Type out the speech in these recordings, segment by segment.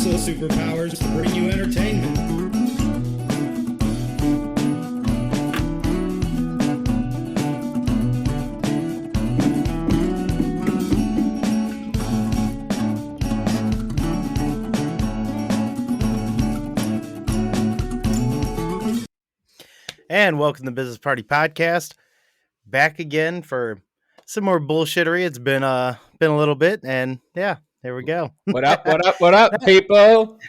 useless superpowers to bring you entertainment. And welcome to the Business Party Podcast. Back again for some more bullshittery. It's been a little bit, and yeah, there we go. What up, people?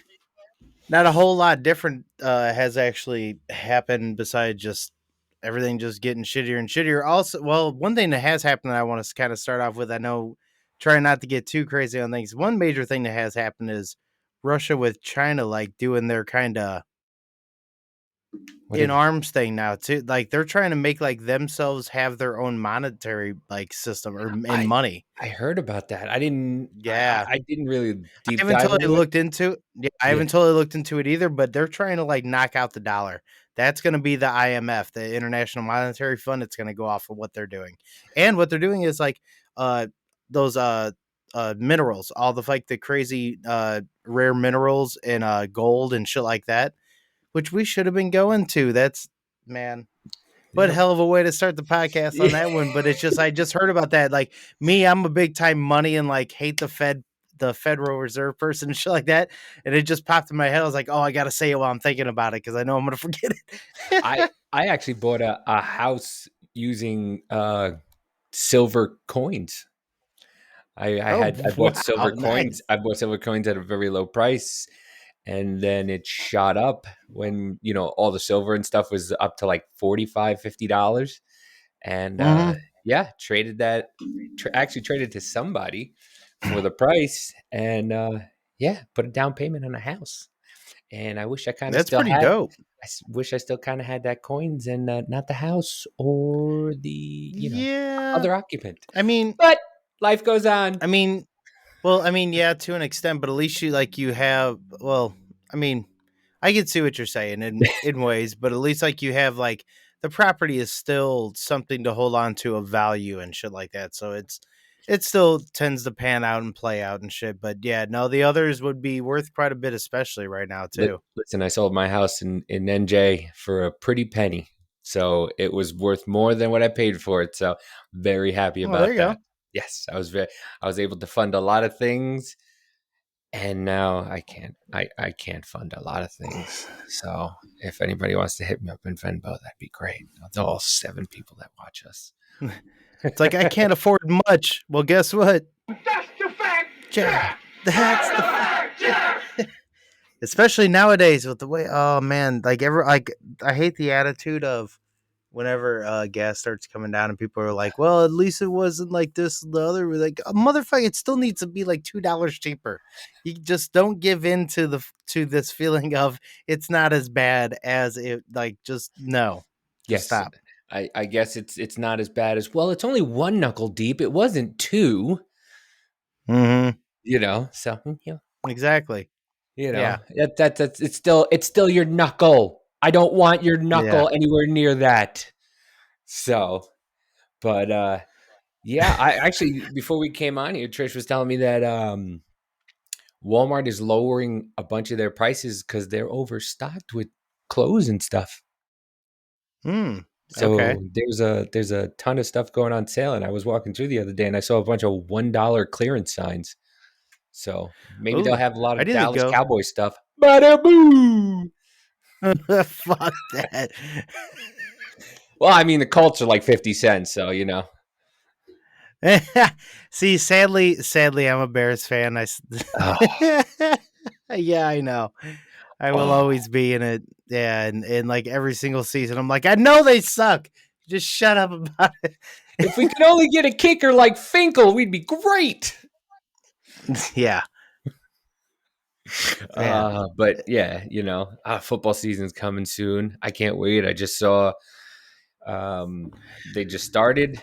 Not a whole lot different has actually happened besides just everything just getting shittier and shittier. Also, well, one thing that has happened that I want to kind of start off with, I know, trying not to get too crazy on things. One major thing that has happened is Russia with China, like doing their kind of arms thing now too. Like they're trying to make like themselves have their own monetary like system or in money. I heard about that. I didn't. Yeah, I didn't really deep I haven't dive totally into looked into it. Yeah, I haven't totally looked into it either. But they're trying to like knock out the dollar. That's going to be the IMF, the International Monetary Fund. It's going to go off of what they're doing, and what they're doing is like those minerals, all the like the crazy rare minerals and gold and shit like that, which we should have been going to. That's man. But hell of a way to start the podcast on that one. But it's just I just heard about that. Like me, I'm a big time money and like hate the Federal Reserve person and shit like that. And it just popped in my head. I was like, oh, I gotta say it while I'm thinking about it because I know I'm gonna forget it. I actually bought a house using silver coins. I bought silver coins. I bought silver coins at a very low price. And then it shot up when, all the silver and stuff was up to like $45, $50. And traded that, actually traded to somebody for the price. And put a down payment on a house. And I wish I kind of still had. Dope. I wish I still kind of had that coins and not the house or the, other occupant. I mean, but life goes on. Yeah, to an extent, but at least you have, I can see what you're saying in ways, but at least like you have like the property is still something to hold on to of value and shit like that. So it still tends to pan out and play out and shit. But yeah, no, the others would be worth quite a bit, especially right now too. Listen, I sold my house in NJ for a pretty penny. So it was worth more than what I paid for it. So very happy about that. Go. Yes, I was able to fund a lot of things, and now I can't fund a lot of things. So if anybody wants to hit me up in Venmo, that'd be great. All 7 people that watch us. It's like I can't afford much. Well, guess what? That's the fact. Jack. That's the fact. Jack. Especially nowadays with the way. Oh man, I hate the attitude of. Whenever gas starts coming down and people are like, well, at least it wasn't like this the other. We're like, motherfucker, it still needs to be like $2 cheaper. You just don't give in to this feeling of it's not as bad as it, like, just no. Yes. Stop. I guess it's not as bad as, well, it's only 1 knuckle deep. It wasn't 2. Mm-hmm. So, Exactly. That's it's still your knuckle. I don't want your knuckle anywhere near that. So, but I actually, before we came on here, Trish was telling me that Walmart is lowering a bunch of their prices because they're overstocked with clothes and stuff. So there's a ton of stuff going on sale, and I was walking through the other day and I saw a bunch of $1 clearance signs. So maybe they'll have a lot of Dallas Cowboy stuff. Bada boo! Fuck that. Well, I mean, the Colts are like 50 cents, so See, sadly, I'm a Bears fan. Yeah, I know. I will always be in it. Yeah, and like every single season, I'm like, I know they suck. Just shut up about it. If we could only get a kicker like Finkel, we'd be great. Yeah. But yeah, football season's coming soon. I can't wait. I just saw they just started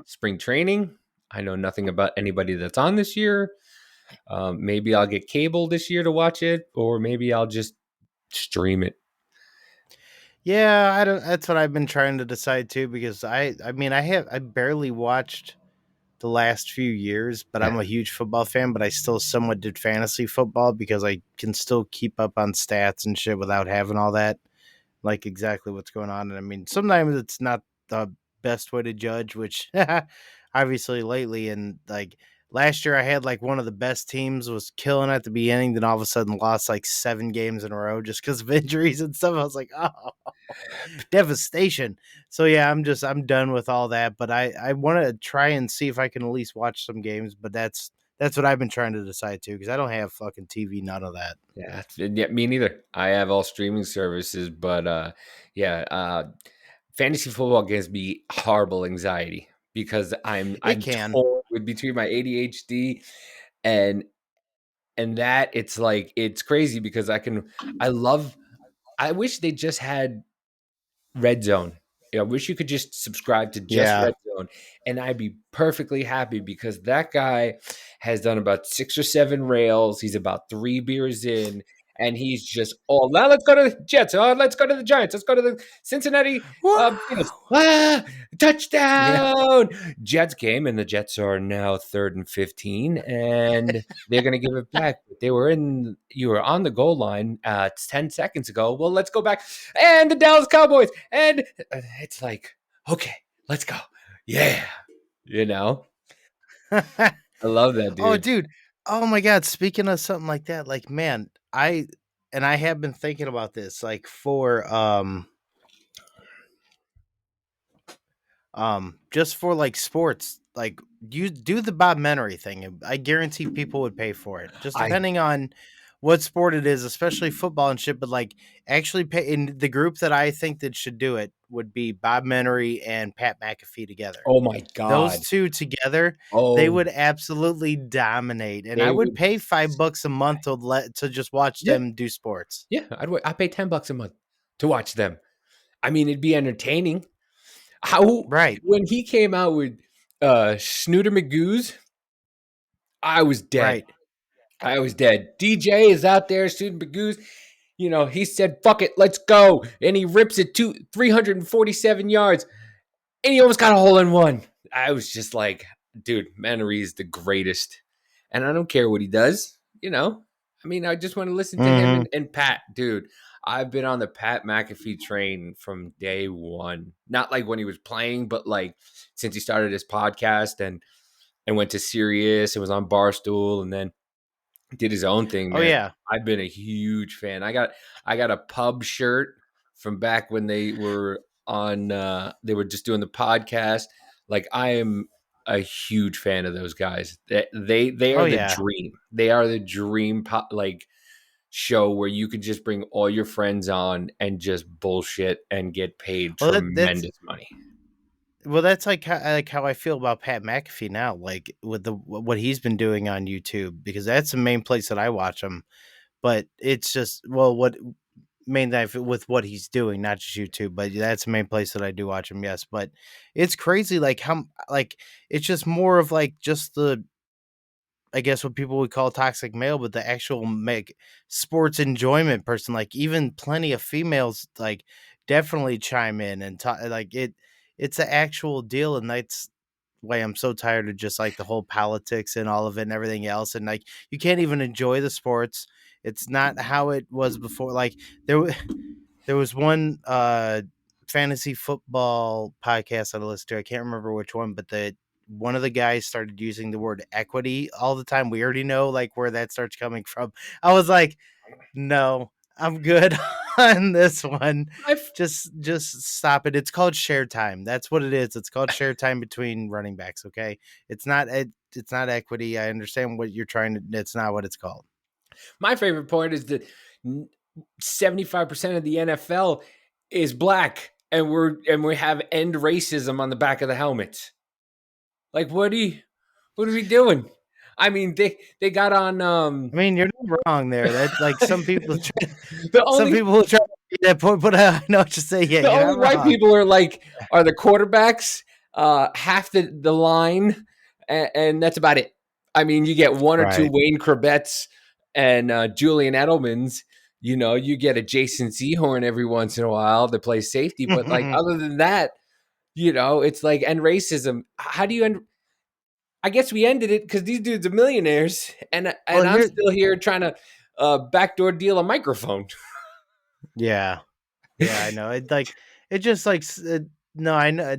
spring training. I know nothing about anybody that's on this year. Maybe I'll get cable this year to watch it, or maybe I'll just stream it. Yeah, that's what I've been trying to decide too, because I barely watched the last few years, but I'm Yeah. a huge football fan, but I still somewhat did fantasy football because I can still keep up on stats and shit without having all that, like exactly what's going on. And I mean, sometimes it's not the best way to judge, which obviously lately, and like last year I had like one of the best teams, was killing at the beginning, then all of a sudden lost like 7 games in a row just because of injuries and stuff. I was like, oh, devastation. So yeah, I'm done with all that, but I want to try and see if I can at least watch some games, but that's what I've been trying to decide too, because I don't have fucking TV, none of that. Yeah, me neither. I have all streaming services, but yeah, fantasy football gives me horrible anxiety because It I'm can. torn with between my ADHD and that it's like it's crazy because I love I wish they just had Red Zone. I wish you could just subscribe to just Yeah. Red Zone, and I'd be perfectly happy because that guy has done about 6 or 7 rails. He's about 3 beers in, and he's just, oh, now let's go to the Jets. Oh, let's go to the Giants. Let's go to the Cincinnati Woo! Bengals. Ah, Yeah. touchdown! Jets game, and the Jets are now 3rd and 15, and they're going to give it back. You were on the goal line 10 seconds ago. Well, let's go back. And the Dallas Cowboys. And it's like, okay, let's go. Yeah. You know, I love that, Oh, dude. dude. Oh my god, speaking of something like that, like man, I have been thinking about this like for just for like sports, like you do the Bob Menery thing. I guarantee people would pay for it, just I depending on what sport it is, especially football and shit. But like actually pay in the group that I think that should do it would be Bob Menery and Pat McAfee together. Oh my Those God. two together, they Oh, would absolutely dominate, and I they would would. pay $5 a month to just watch Yeah. them do sports. Yeah. I pay $10 a month to watch them. I mean, it'd be entertaining. How, Right, when he came out with Snooter McGoose, I was dead. right. I was dead. DJ is out there shooting Bagoo's. He said, fuck it, let's go. And he rips it 347 yards. And he almost got a hole in one. I was just like, dude, Mannery is the greatest. And I don't care what he does, I mean, I just want to listen to him Hmm. and Pat, dude. I've been on the Pat McAfee train from day one. Not like when he was playing, but like since he started his podcast and went to Sirius and was on Barstool and then did his own thing, Oh man. yeah. I've been a huge fan. I got a pub shirt from back when they were on they were just doing the podcast. Like I am a huge fan of those guys. They Oh are the yeah. dream. They are the dream like show where you could just bring all your friends on and just bullshit and get paid Well, that's tremendous money. Well, that's like how I feel about Pat McAfee now, like with the what he's been doing on YouTube, because that's the main place that I watch him. But it's just what main thing with what he's doing, not just YouTube, but that's the main place that I do watch him. Yes, but it's crazy, like how like it's just more of like just the, I guess what people would call toxic male, but the actual make sports enjoyment person, like even plenty of females, like definitely chime in and talk, like it's an actual deal, and that's why I'm so tired of just like the whole politics and all of it and everything else, and like you can't even enjoy the sports. It's not how it was before. Like there was one fantasy football podcast I listened to. I can't remember which one, but the one of the guys started using the word equity all the time. We already know like where that starts coming from. I was like, no, I'm good on this one. I've Just stop it. It's called share time. That's what it is. It's called share time between running backs. Okay, it's not equity. I understand what you're trying to. It's not what it's called. My favorite point is that 75% of the NFL is black, and we have end racism on the back of the helmets. Like, what are we doing? I mean, they got on I mean, you're not wrong there. That like some people the some only people will try to make that point, but I know what you say. Yeah, the you're only not white wrong. people are the quarterbacks, half the line, and that's about it. I mean, you get one or two Right. Wayne Corbett's and Julian Edelman's. You get a Jason Sehorn every once in a while to play safety, but like other than that, it's like, and racism. How do you end? I guess we ended it because these dudes are millionaires, and Well, I'm here, still here trying to backdoor deal a microphone. yeah, yeah, I know. It like it just like no, I know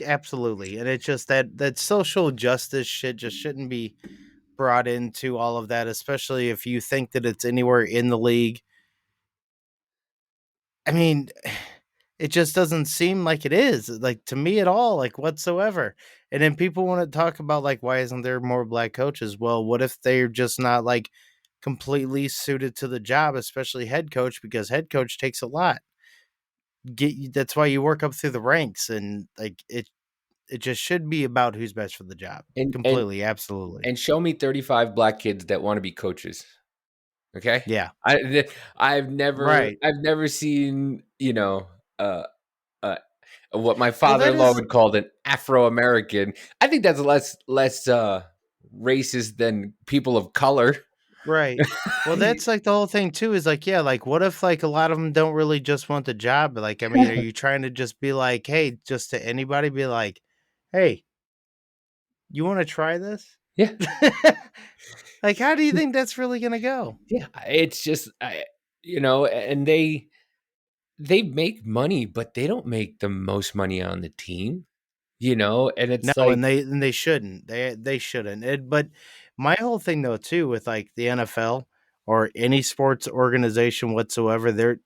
absolutely, and it's just that social justice shit just shouldn't be brought into all of that, especially if you think that it's anywhere in the league. I mean, it just doesn't seem like it is, like, to me at all, like, whatsoever. And then people wanna talk about, like, why isn't there more black coaches? Well, what if they're just not, like, completely suited to the job, especially head coach, because head coach takes a lot. That's why you work up through the ranks, and, like, it just should be about who's best for the job. And and Completely, absolutely. and show me 35 black kids that want to be coaches. Okay, Yeah. Right. I've never seen uh, uh what my Well, that father-in-law is would call an Afro-American. I think that's less racist than people of color. right. Well, that's like the whole thing too is like, yeah, like what if like a lot of them don't really just want the job? Like, I mean, are you trying to just be like, hey, just to anybody be like, hey, you want to try this? Yeah, Like, how do you think that's really going to go? yeah. It's just and they make money, but they don't make the most money on the team. And No, it's like, and they shouldn't. They shouldn't. But my whole thing though too with like the NFL or any sports organization whatsoever, they're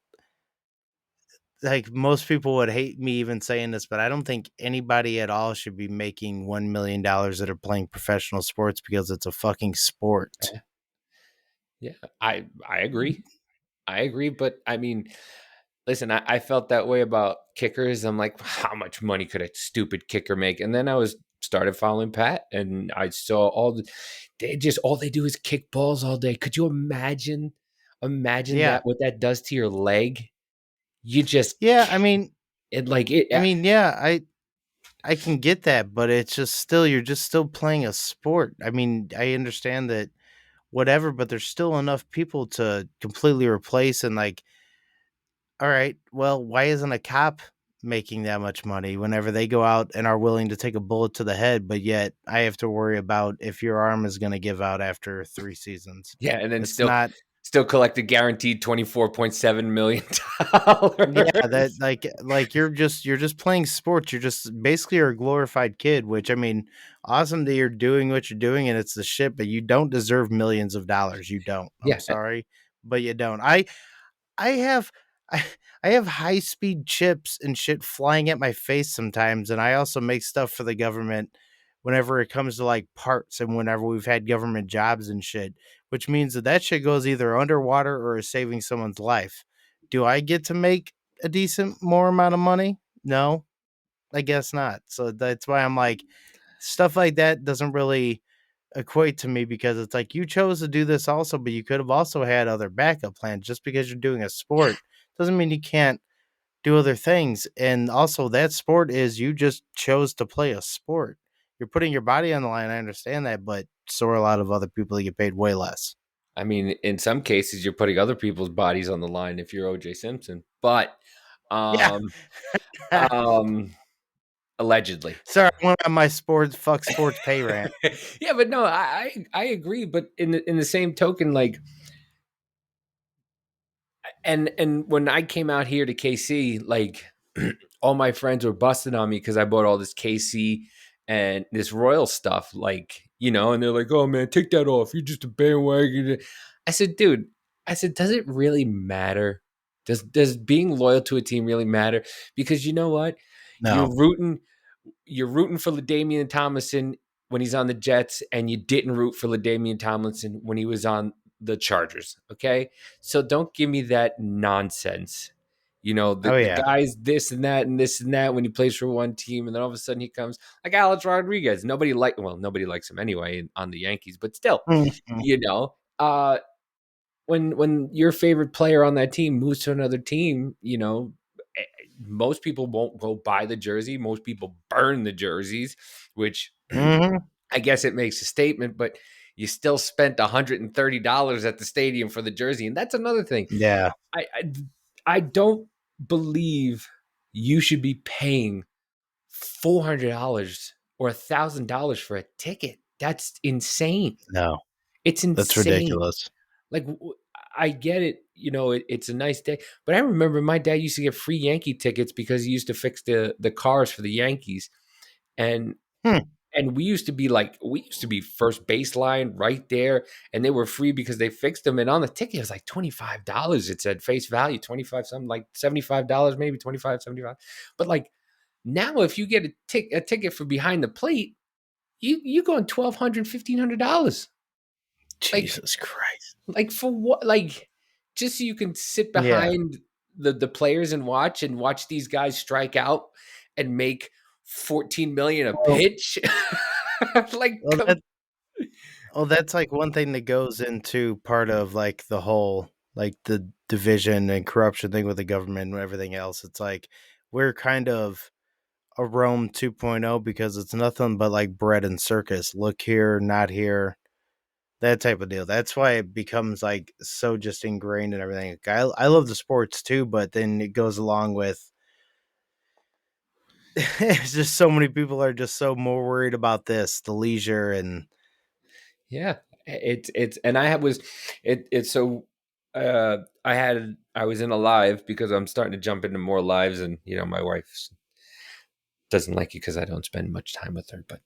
like most people would hate me even saying this, but I don't think anybody at all should be making $1 million that are playing professional sports because it's a fucking sport. yeah, I agree. I agree, but I mean, listen, I felt that way about kickers. I'm like, how much money could a stupid kicker make? And then I was started following Pat, and I saw all they do is kick balls all day. Could you imagine Yeah. that what that does to your leg? You just Yeah, I mean it like it. yeah, I can get that, but it's just still you're just still playing a sport. I mean, I understand that whatever, but there's still enough people to completely replace and like, all right, well, why isn't a cop making that much money whenever they go out and are willing to take a bullet to the head, but yet I have to worry about if your arm is going to give out after 3 seasons. Yeah, and then It's not. still collect a guaranteed $24.7 million. Yeah, that like you're just playing sports. You're just basically a glorified kid, which I mean, awesome that you're doing what you're doing and it's the shit, but you don't deserve millions of dollars. You don't. I'm Yeah, sorry, but you don't. I have I, I have high speed chips and shit flying at my face sometimes, and I also make stuff for the government whenever it comes to like parts and whenever we've had government jobs and shit, which means that shit goes either underwater or is saving someone's life. Do I get to make a decent more amount of money? No, I guess not. So that's why I'm like, stuff like that doesn't really equate to me because it's like you chose to do this also, but you could have also had other backup plans. Just because you're doing a sport doesn't mean you can't do other things. And also, that sport is you just chose to play a sport. You're putting your body on the line. I understand that, but so are a lot of other people that get paid way less. I mean, in some cases, you're putting other people's bodies on the line if you're OJ Simpson, but Yeah. um, um, allegedly. Sorry, I went on my sports pay rant. Yeah, but no, I agree. But in the same token, like, and when I came out here to KC, like, all my friends were busting on me because I bought all this KC and this Royal stuff, like, and they're like, "Oh man, take that off. You're just a bandwagon." I said, "Dude," I said, "Does it really matter? Does being loyal to a team really matter? Because you know what, No. you're rooting you're rooting for LaDainian Tomlinson when he's on the Jets, and you didn't root for LaDainian Tomlinson when he was on the Chargers. Okay, so don't give me that nonsense. Oh The yeah. guy's this and that and this and that when he plays for one team, and then all of a sudden he comes like Alex Rodriguez. Nobody likes him anyway on the Yankees, but still, Mhm. you know, uh, when your favorite player on that team moves to another team, most people won't go buy the jersey. Most people burn the jerseys, which Mhm. I guess it makes a statement, but you still spent $130 at the stadium for the jersey. And that's another thing. Yeah. I don't believe you should be paying $400 or $1,000 for a ticket. That's insane. No, It's that's insane. ridiculous. Like, I get it, it's a nice day, but I remember my dad used to get free Yankee tickets because he used to fix the cars for the Yankees, and Hmm. we used to be first baseline right there, and they were free because they fixed them. And on the ticket, it was like $25. It said face value 25 something, like $75, maybe 25, 75. But like now, if you get a ticket for behind the plate, you going $1,200, $1,500. Like Jesus Christ. like for what? Like just so you can sit Yeah. behind the players and watch these guys strike out and make 14 million a Well, pitch. Like well, come. that well, that's like one thing that goes into part of like the whole like the division and corruption thing with the government and everything else. It's like we're kind of a Rome 2.0 because it's nothing but like bread and circus. Look here, not here, that type of deal. That's why it becomes like so just ingrained in everything. Like, I love the sports too, but then it goes along with it's just so many people are just so more worried about this, the leisure and Yeah, it's and I was it's so I was in a live because I'm starting to jump into more lives, and my wife doesn't like it because I don't spend much time with her, but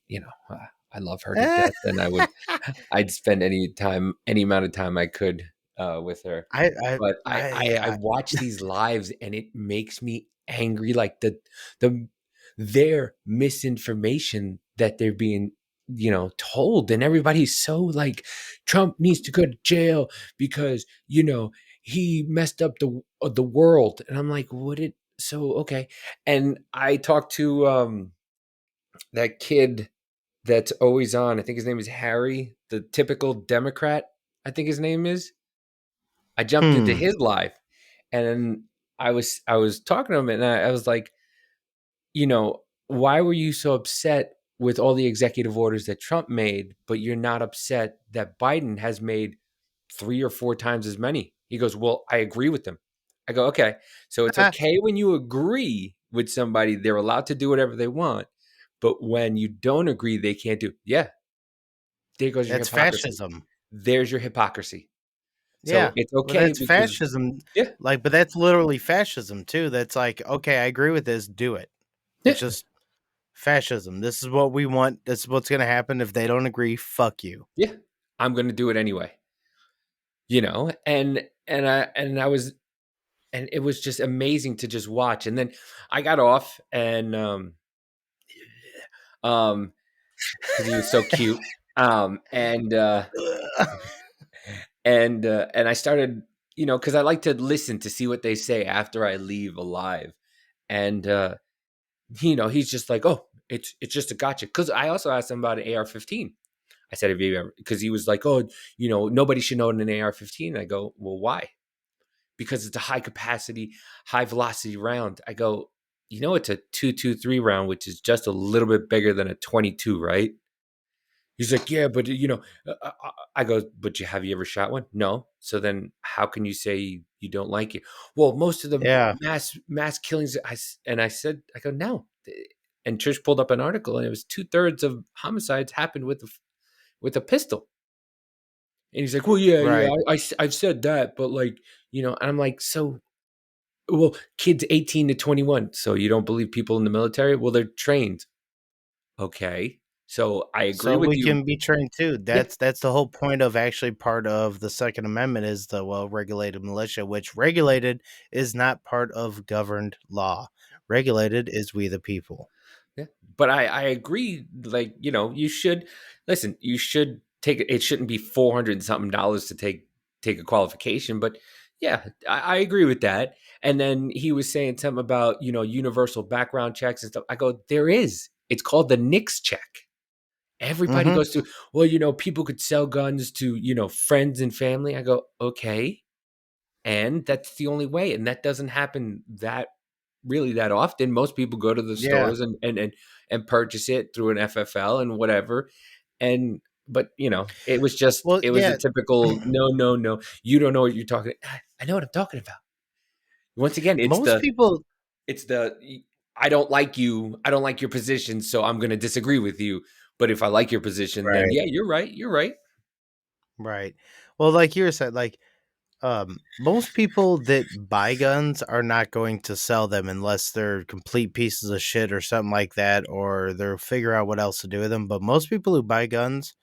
I love her to death, and I'd spend any amount of time I could with her. I I But I I watch these lives, and it makes me angry, like the their misinformation that they're being told, and everybody's so like Trump needs to go to jail because he messed up the world, and I'm like, what did so okay. And I talked to that kid that's always on. I think his name is Harry, the typical Democrat. I think his name is. I jumped into hmm. his live, and I was talking to him, and I was like, why were you so upset with all the executive orders that Trump made, but you're not upset that Biden has made 3 or 4 times as many? He goes, well, I agree with them. I go, okay, so it's okay when you agree with somebody, they're allowed to do whatever they want, but when you don't agree, they can't do. Yeah, there goes your That's hypocrisy. fascism. There's your hypocrisy. So Yeah. it's Well, okay that's because fascism. yeah, Like, but that's literally fascism too. That's like, okay, I agree with this, do it. yeah, It's just fascism. This is what we want. This is what's gonna happen. If they don't agree, fuck you. yeah. I'm going to do it anyway. And I was, and it was just amazing to just watch. And then I got off, and um because he was so cute, and I started, because I like to listen to see what they say after I leave alive. And he's just like, oh, it's just a gotcha. Because I also asked him about an AR-15. I said, have you ever? Because he was like, oh, nobody should own an AR-15. I go, well, why? Because it's a high capacity, high velocity round. I go, it's a 223 round, which is just a little bit bigger than a 22, right? He's like, yeah, but I go, but have you ever shot one? No. So then, how can you say you don't like it? Well, most of the Yeah. mass killings, I said, I go, no. And Trish pulled up an article, and it was 2/3 of homicides happened with a pistol. And he's like, well, yeah, yeah, Right. I've said that, but like, and I'm like, so, well, kids 18 to 21. So you don't believe people in the military? Well, they're trained. Okay. So I agree So with we you. can be trained too. Yeah. That's the whole point of actually part of the Second Amendment is the well-regulated militia, which regulated is not part of governed law. Regulated is we the people. Yeah. But I agree. Like, you should listen, you should take it. It shouldn't be 400 and something dollars to take a qualification. But yeah, I agree with that. And then he was saying something about, universal background checks and stuff. I go, there is. It's called the Nix check. Everybody Mhm. goes to, well, people could sell guns to, friends and family. I go, okay. And that's the only way. And that doesn't happen that often. Most people go to the Yeah. stores and purchase it through an FFL and whatever. And but Well, it was a yeah. typical no, no, no. You don't know what you're talking. I know what I'm talking about. Once again, Most people it's the I don't like you. I don't like your position, so I'm going to disagree with you. But if I like your position, then Right. yeah, you're right. You're right. Right. Well, like you said, like most people that buy guns are not going to sell them unless they're complete pieces of shit or something like that, or they'll figure out what else to do with them. But most people who buy guns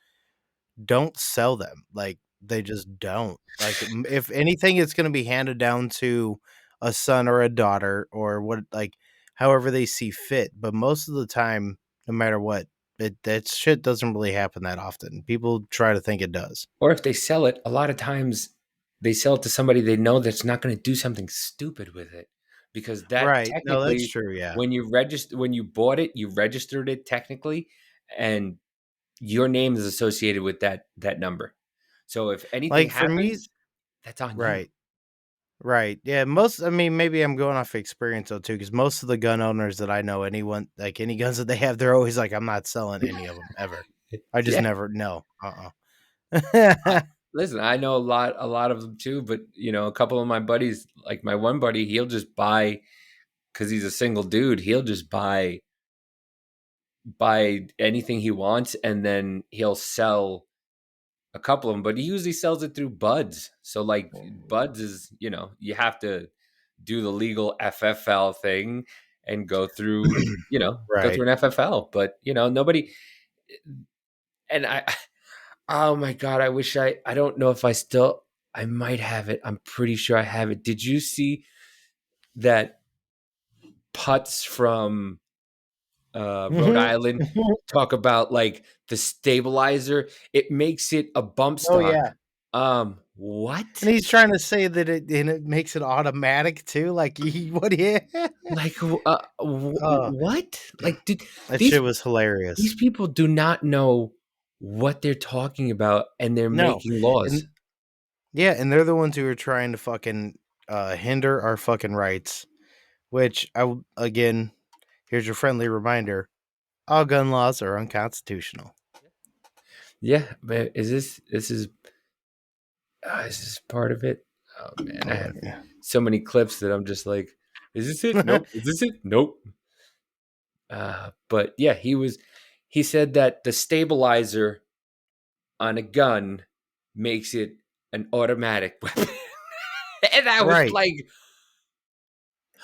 don't sell them. Like they just don't. Like if anything, it's going to be handed down to a son or a daughter or what, like however they see fit. But most of the time, no matter what, that shit doesn't really happen that often. People try to think it does. Or if they sell it, a lot of times they sell it to somebody they know that's not going to do something stupid with it, because that Right. No, that's technically, true. Yeah. when you bought it, you registered it technically, and your name is associated with that number. So if anything Like for me, happens, that's on you. right. Right. Yeah. Most, I mean, maybe I'm going off experience though, too, because most of the gun owners that I know, anyone, like any guns that they have, they're always like, I'm not selling any of them ever. I just Yeah. never, no. I, listen, I know a lot of them too, but a couple of my buddies, like my one buddy, he'll just buy, because he's a single dude. He'll just buy anything he wants, and then he'll sell a couple of them. But he usually sells it through Buds. So like Buds is, you have to do the legal FFL thing and go Right. through an FFL. But nobody. And oh my god, I wish I don't know if I might have it. I'm pretty sure I have it. Did you see that Putz from Rhode Mhm. Island talk about like the stabilizer? It makes it a bump Oh, stock. yeah. And What? he's trying to say that it makes it automatic too. Like, what? Yeah. Like Oh, what? Like did that these shit was hilarious. these people do not know what they're talking about, and they're No. making laws. And yeah, and they're the ones who are trying to fucking hinder our fucking rights, which again, here's your friendly reminder. All gun laws are unconstitutional. Yeah, but is this part of it? Oh man, I Oh, have so many clips that I'm just like, is this it? yeah. Nope. Is this it? Nope. But yeah, he said that the stabilizer on a gun makes it an automatic weapon. And I was Right. like,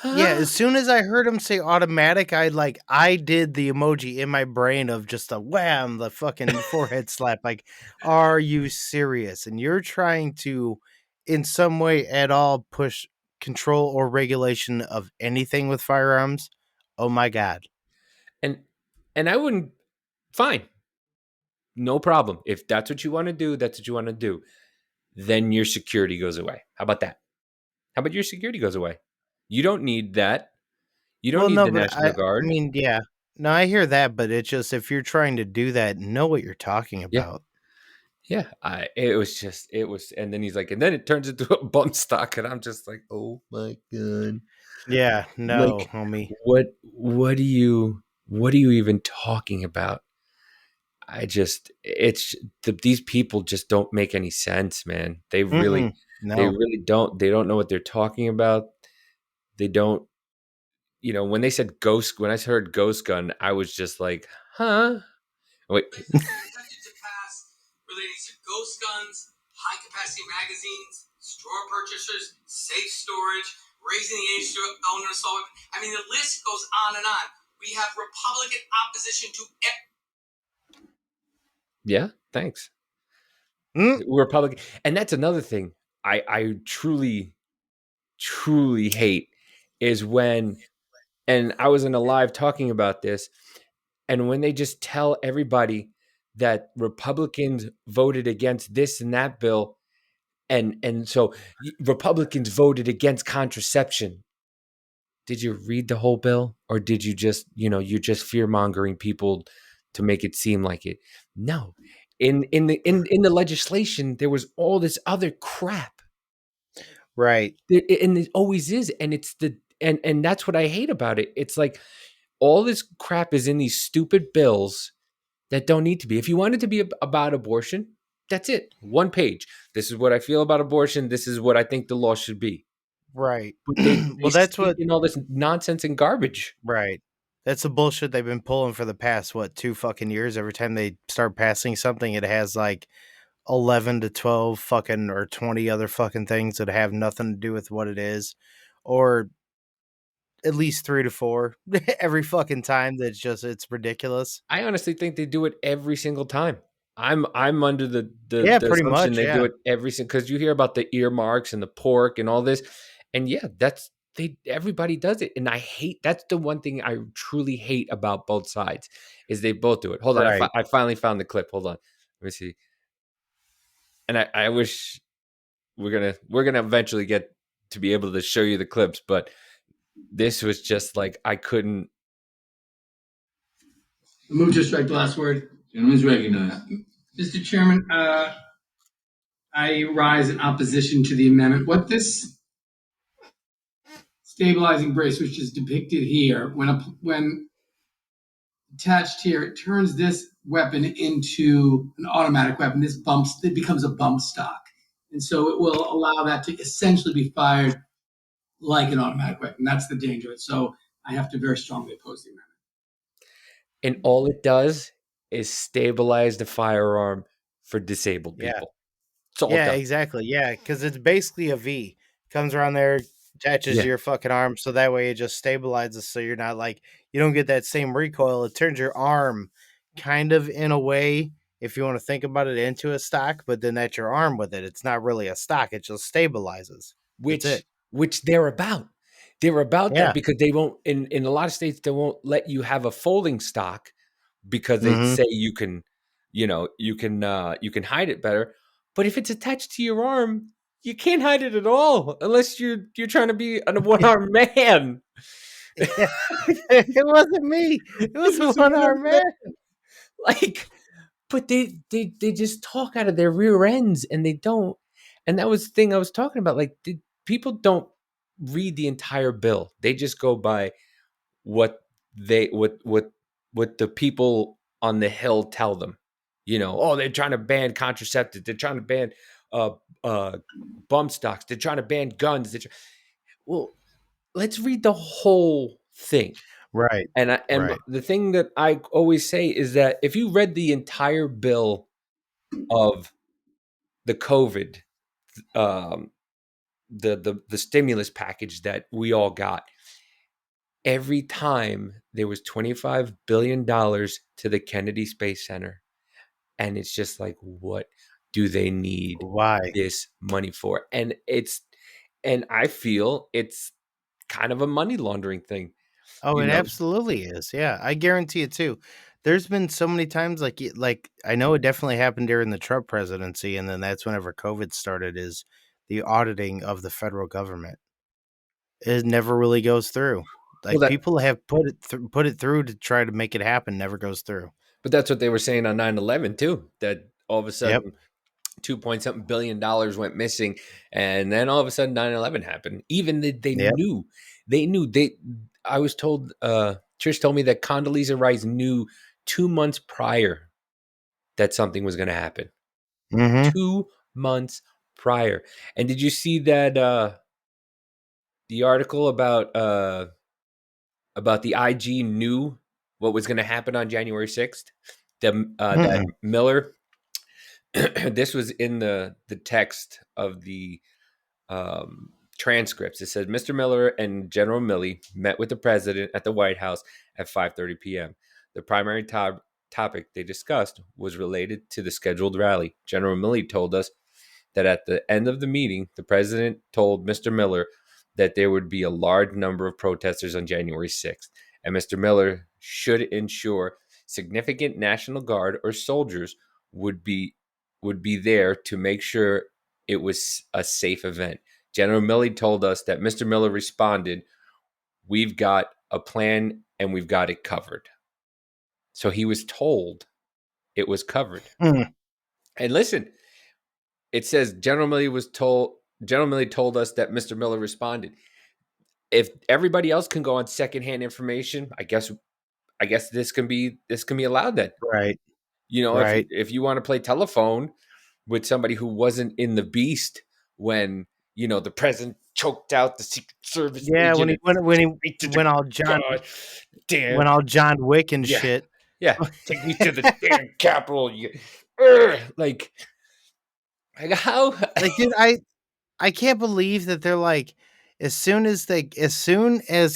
Yeah, huh? as soon as I heard him say automatic, I did the emoji in my brain of just a wham, the fucking forehead slap. Like, are you serious? And you're trying to, in some way at all, push control or regulation of anything with firearms? Oh my god! And I wouldn't, fine. No problem. If that's what you want to do, that's what you want to do. Then your security goes away. How about that? How about your security goes away? You don't need that. You don't Well, need no, the but National I Guard. mean, yeah, no, I hear that, but it's just if you're trying to do that, know what you're talking Yeah. about. Yeah. And then he's like, and then it turns into a bump stock. And I'm just like, oh my God. Yeah, no, Like, homie. what are you even talking about? These people just don't make any sense, man. Mm-mm, They no. really don't. They don't know what they're talking about. They don't, when they said ghost, when I heard ghost gun, I was just like, huh? Wait, Attempted to pass relating to ghost guns, high capacity magazines, straw purchasers, safe storage, raising the age to own an assault weapon. I mean, the list goes on and on. We have Republican opposition to yeah, thanks. Mm, Republican, and that's another thing I truly, truly hate is when, and I was in a live talking about this, and when they just tell everybody that Republicans voted against this and that bill, and so Republicans voted against contraception. Did you read the whole bill, or did you just, you're just fear mongering people to make it seem like it? No, in the legislation there was all this other crap. right. And it always is, and it's and that's what I hate about it. It's like all this crap is in these stupid bills that don't need to be. If you want it to be about abortion, that's it. One page. This is what I feel about abortion. This is what I think the law should be. Right. But they Well, that's sneak what in all this nonsense and garbage. right. That's the bullshit they've been pulling for the past, what, 2 fucking years? Every time they start passing something, it has, like, 11 to 12 fucking or 20 other fucking things that have nothing to do with what it is, or at least 3 to 4 every fucking time. That's just it's ridiculous. I honestly think they do it every single time. I'm under Yeah, the pretty assumption much, they do yeah. it every single, because you hear about the earmarks and the pork and all this, and yeah, that's they everybody does it, and I hate that's the one thing I truly hate about both sides is they both do it. Hold on, Right. I finally found the clip. Hold on, let me see. And I wish we're gonna eventually get to be able to show you the clips, but this was just like I couldn't. Move to strike the last word. Gentleman's recognized. Mr. Chairman, I rise in opposition to the amendment. What this stabilizing brace, which is depicted here, when attached here, it turns this weapon into an automatic weapon. It becomes a bump stock. And so it will allow that to essentially be fired like an automatic weapon. That's the danger. So I have to very strongly oppose the amendment. And all it does is stabilize the firearm for disabled Yeah. people. That's all it Yeah, does. exactly. Yeah, because it's basically a V. Comes around there, attaches to Yeah. your fucking arm, so that way it just stabilizes. So you're not like you don't get that same recoil. It turns your arm kind of in a way, if you want to think about it, into a stock. But then that's your arm with it. It's not really a stock. It just stabilizes. That's which it. which they're about. They're about that Yeah. because they won't in a lot of states they won't let you have a folding stock because they Mm-hmm. say you can hide it better. But if it's attached to your arm, you can't hide it at all unless you're trying to be a one-armed man. Yeah. It wasn't me. It was It a was a one arm one-armed man. man. Like, but they just talk out of their rear ends and they don't. And that was the thing I was talking about. Like, people don't read the entire bill. They just go by what they what the people on the hill tell them. Oh, they're trying to ban contraceptives. They're trying to ban uh bump stocks. They're trying to ban guns. Well, let's read the whole thing. Right. And Right. the thing that I always say is that if you read the entire bill of the COVID, um, the stimulus package that we all got, every time there was $25 billion to the Kennedy Space Center, and it's just like, what do they need Why? this money for? And I feel it's kind of a money laundering thing, Oh, you it know. absolutely is. Yeah, I guarantee it too. There's been so many times like I know it definitely happened during the Trump presidency, and then that's whenever COVID started. Is the auditing of the federal government? It never really goes through. Well, Like people have put it through to try to make it happen. Never goes through. but that's what they were saying on 9/11 too. That all of a Yep. sudden 2 point something $1 billion went missing, and then all of a sudden 9/11 happened. Even they Yep. knew, they I was told, Trish told me that Condoleezza Rice knew 2 months prior that something was going to happen. Mm-hmm. 2 months prior. And did you see that the article about the IG knew what was going to happen on January 6th? That Miller, this was in the text of the transcripts. It said Mr. Miller and General Milley met with the president at the White House at 5:30 p.m. The primary topic they discussed was related to the scheduled rally. General Milley told us that at the end of the meeting, the president told Mr. Miller that there would be a large number of protesters on January 6th, and Mr. Miller should ensure significant National Guard or soldiers would be there to make sure it was a safe event. General Milley told us that Mr. Miller responded, "We've got a plan and we've got it covered." So he was told it was covered. Mm-hmm. And listen, it says General Milley told us that Mr. Miller responded. If everybody else can go on secondhand information, I guess this can be allowed then. Right. If Right. you want to play telephone with somebody who wasn't in the beast when, the choked out the Secret Service Yeah, agent. when he Take me to went the all John goddamn. went all John Wick and Yeah. shit. Yeah, take me to the damn Capitol. Like how? Like, dude, I can't believe that they're like, as soon as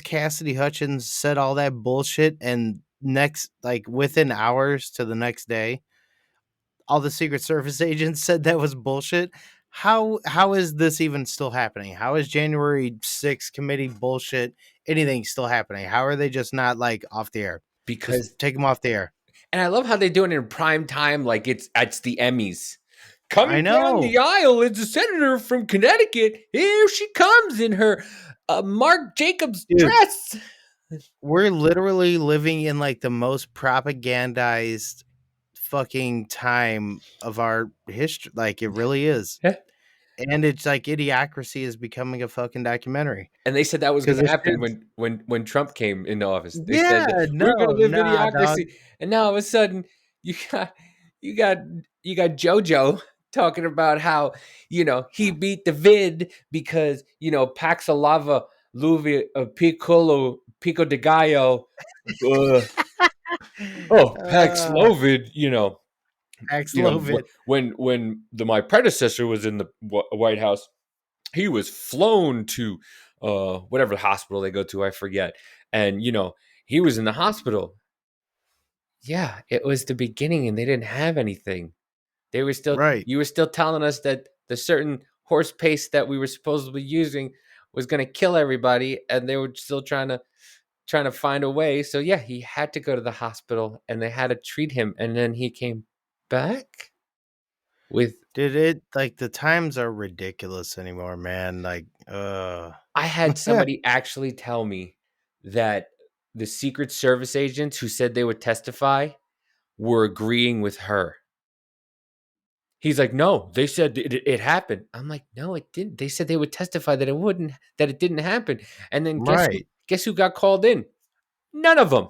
Cassidy Hutchins said all that bullshit, and next, like within hours to the next day, all the Secret Service agents said that was bullshit. How is this even still happening? How is January 6th committee bullshit anything still happening? How are they just not like off the air? Just Because take them off the air. and I love how they do it in prime time, like it's the Emmys. I Coming down know, the aisle is a senator from Connecticut. Here she comes in her Marc Jacobs dude. dress. We're literally living in like the most propagandized fucking time of our history. Like it really is. Yeah. And it's like Idiocracy is becoming a fucking documentary. And they said that was going Because to this happen shit's, when Trump came into office. They said yeah, that we're going to no, live nah, dog. idiocracy, and now all of a sudden you got you got JoJo talking about how he beat the vid because Paxalava Luvi Piccolo Pico de Gallo. Oh, Paxlovid, Paxlovid. when my predecessor was in the White House, he was flown to whatever hospital they go to, I forget. And he was in the hospital. Yeah, it was the beginning and they didn't have anything. They were still Right. You were still telling us that the certain horse paste that we were supposedly using was going to kill everybody, and they were still trying to find a way. So yeah, he had to go to the hospital and they had to treat him, and then he came back with Did it like the times are ridiculous anymore, man? Like, I had somebody actually tell me that the Secret Service agents who said they would testify were agreeing with her. He's like, no, they said it happened. I'm like, no, it didn't. They said they would testify that it didn't happen. And then right. guess who got called in? None of them.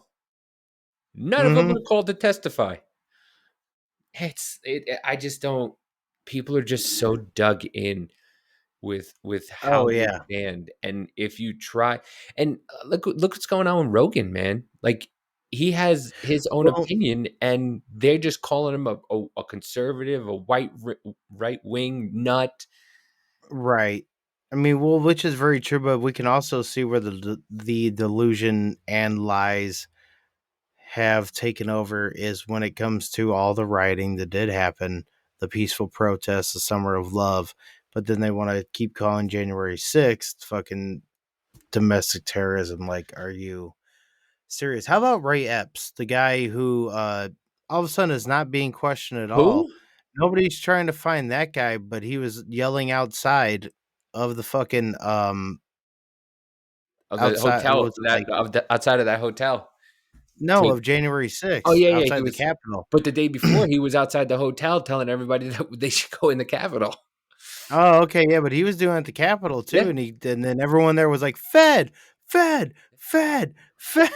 None of them Mm-hmm. were called to testify. I just don't. People are just so dug in with how Oh they yeah. stand, and if you try, and look what's going on with Rogan, man. Like he has his own Well, opinion, and they're just calling him a conservative, a right wing nut. right. I mean, well, which is very true, but we can also see where the delusion and lies have taken over is when it comes to all the rioting that did happen, the peaceful protests, the summer of love, but then they want to keep calling January 6th fucking domestic terrorism. Like, are you serious? How about Ray Epps, the guy who all of a sudden is not being questioned at all? Who Nobody's trying to find that guy, but he was yelling outside of the fucking of the outside, what hotel was it like, outside of that hotel? no, of January Oh 6th yeah, yeah. He outside the was, Capitol. but the day before he was outside the hotel telling everybody that they should go in the Capitol. Oh, okay, yeah, but he was doing it at the Capitol too, Yeah. and then everyone there was like, Fed, Fed, Fed, Fed.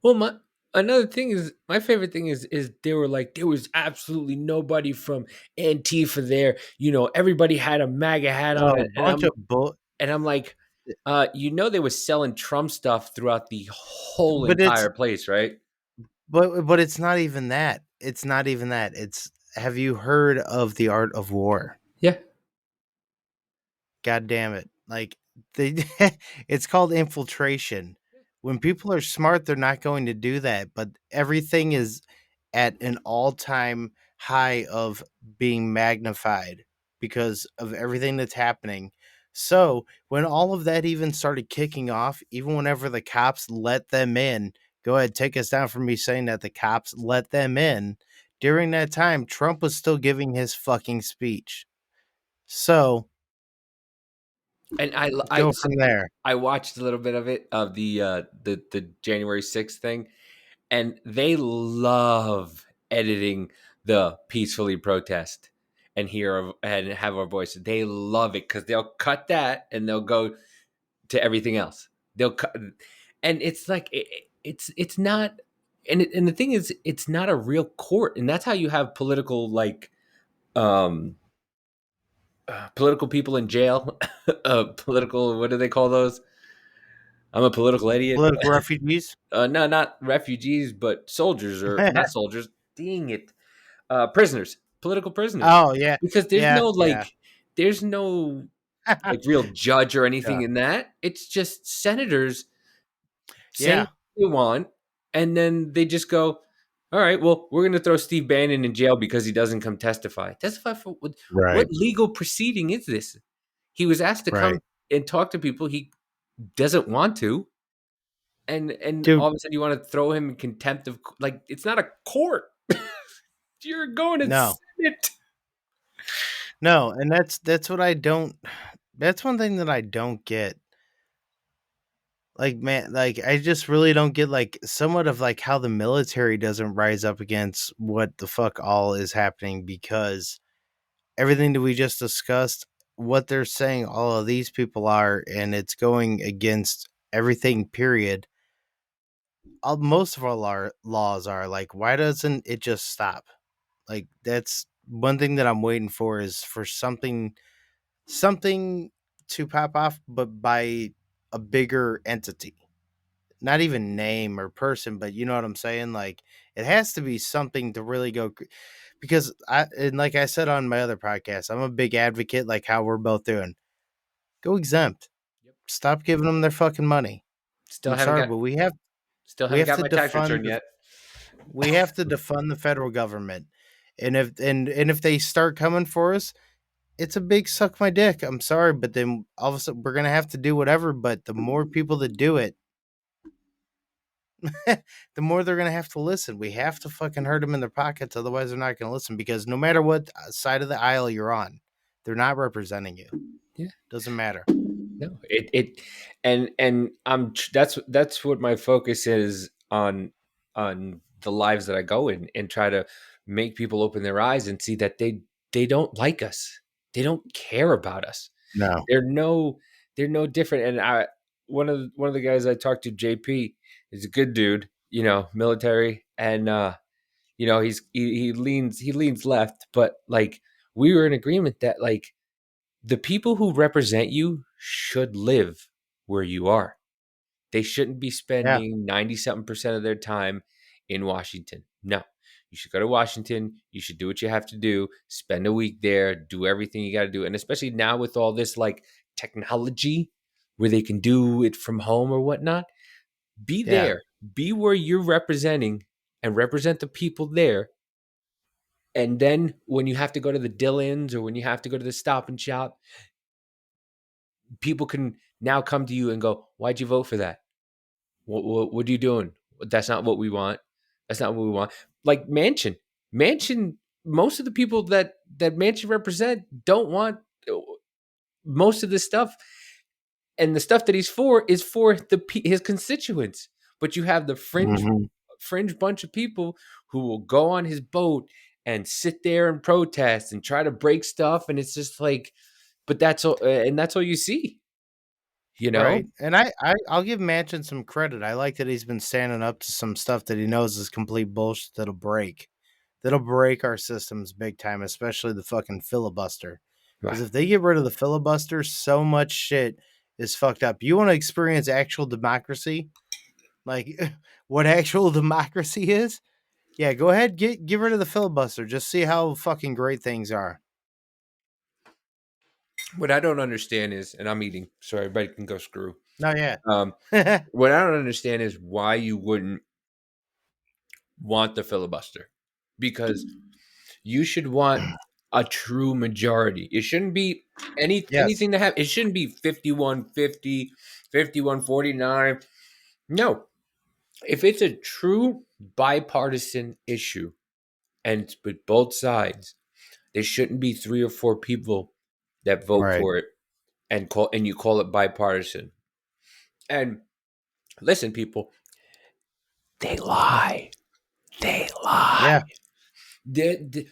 Well, another thing is my favorite thing is they were like there was absolutely nobody from Antifa there. Everybody had a MAGA hat on Oh, it, and bunch of bull. I'm like, they was selling Trump stuff throughout the whole But it's entire place, right? but it's not even that. It's not even that. It's have you heard of the art of war? Yeah. God damn it. Like they it's called infiltration. When people are smart, they're not going to do that, but everything is at an all-time high of being magnified because of everything that's happening. So, when all of that even started kicking off, even whenever the cops let them in, go ahead, take us down from me saying that the cops let them in. During that time, Trump was still giving his fucking speech. So, And go from there. I watched a little bit of it of the January 6th thing, and they love editing the peacefully protest and and have our voice. They love it because they'll cut that and they'll go to everything else. They'll cut, and it's like it's not. And the thing is, it's not a real court, and that's how you have political like political people in jail. Political, what do they call those? I'm a political idiot. Political refugees. No, not refugees, but soldiers or not soldiers. Dang it. Prisoners, political prisoners. Oh yeah, Because yeah, yeah, there's no like real judge or anything yeah, in that. It's just senators saying yeah. what they want, and then they just go, all right, well, we're going to throw Steve Bannon in jail because he doesn't come testify. Testify for what Right, legal proceeding is this? He was asked to come right, and talk to people. He doesn't want to, and dude. all of a sudden you want to throw him in contempt of like it's not a court. You're going to No, Senate. no, and that's what I don't. That's one thing that I don't get. Like, man, like I just really don't get like somewhat of like how the military doesn't rise up against what the fuck all is happening, because everything that we just discussed, what they're saying all of these people are, and it's going against everything, period. Most of our laws are like, why doesn't it just stop? Like, that's one thing that I'm waiting for, is for something to pop off, but by a bigger entity. Not even name or person, but you know what I'm saying? Like, it has to be something to really go, because and like I said on my other podcast, I'm a big advocate, like how we're both doing. Go exempt. Yep. Stop giving them their fucking money. Still I'm haven't sorry, got but still we haven't have got to my tax return defund yet. the federal government. And if they start coming for us, it's a big suck my dick. I'm sorry, but then all of a sudden we're gonna have to do whatever. But the more people that do it, the more they're gonna have to listen. We have to fucking hurt them in their pockets, otherwise they're not gonna listen. Because no matter what side of the aisle you're on, they're not representing you. Yeah. Doesn't matter. No, it and that's what my focus is on the lives that I go in and try to make people open their eyes and see that they don't like us. They don't care about us. No. They're no they're no different. And I one of the guys I talked to, JP, is a good dude, military, and he leans left, but like we were in agreement that like the people who represent you should live where you are. They shouldn't be Yeah. spending 90 something percent of their time in Washington. No, you should go to Washington. You should do what you have to do, spend a week there, do everything you got to do. And especially now with all this like technology where they can do it from home or whatnot, be Yeah. there, be where you're representing and represent the people there. And then when you have to go to the Dillons or when you have to go to the Stop and Shop, people can now come to you and go, "Why'd you vote for that? What are you doing? That's not what we want. That's not what we want." Like Manchin. Most of the people that Manchin represent don't want most of this stuff, and the stuff that he's for is for his constituents. But you have the Mhm. fringe bunch of people who will go on his boat and sit there and protest and try to break stuff, and it's just like, but that's all, and that's all you see. Right. And I'll give Manchin some credit. I like that he's been standing up to some stuff that he knows is complete bullshit that'll break our systems big time, especially the fucking filibuster. Because Right. if they get rid of the filibuster, so much shit is fucked up. You want to experience actual democracy? Like what actual democracy is? Yeah, go ahead, get rid of the filibuster. Just see how fucking great things are. What I don't understand is, and I'm eating, so everybody can go screw. No, yeah. What I don't understand is why you wouldn't want the filibuster, because you should want a true majority. It shouldn't be Yes. anything that have. It shouldn't be 51-50, 51-49. No, if it's a true bipartisan issue and it's with both sides, there shouldn't be 3 or 4 people that vote Right. for it and you call it bipartisan. And listen, people, they lie. They lie. Yeah.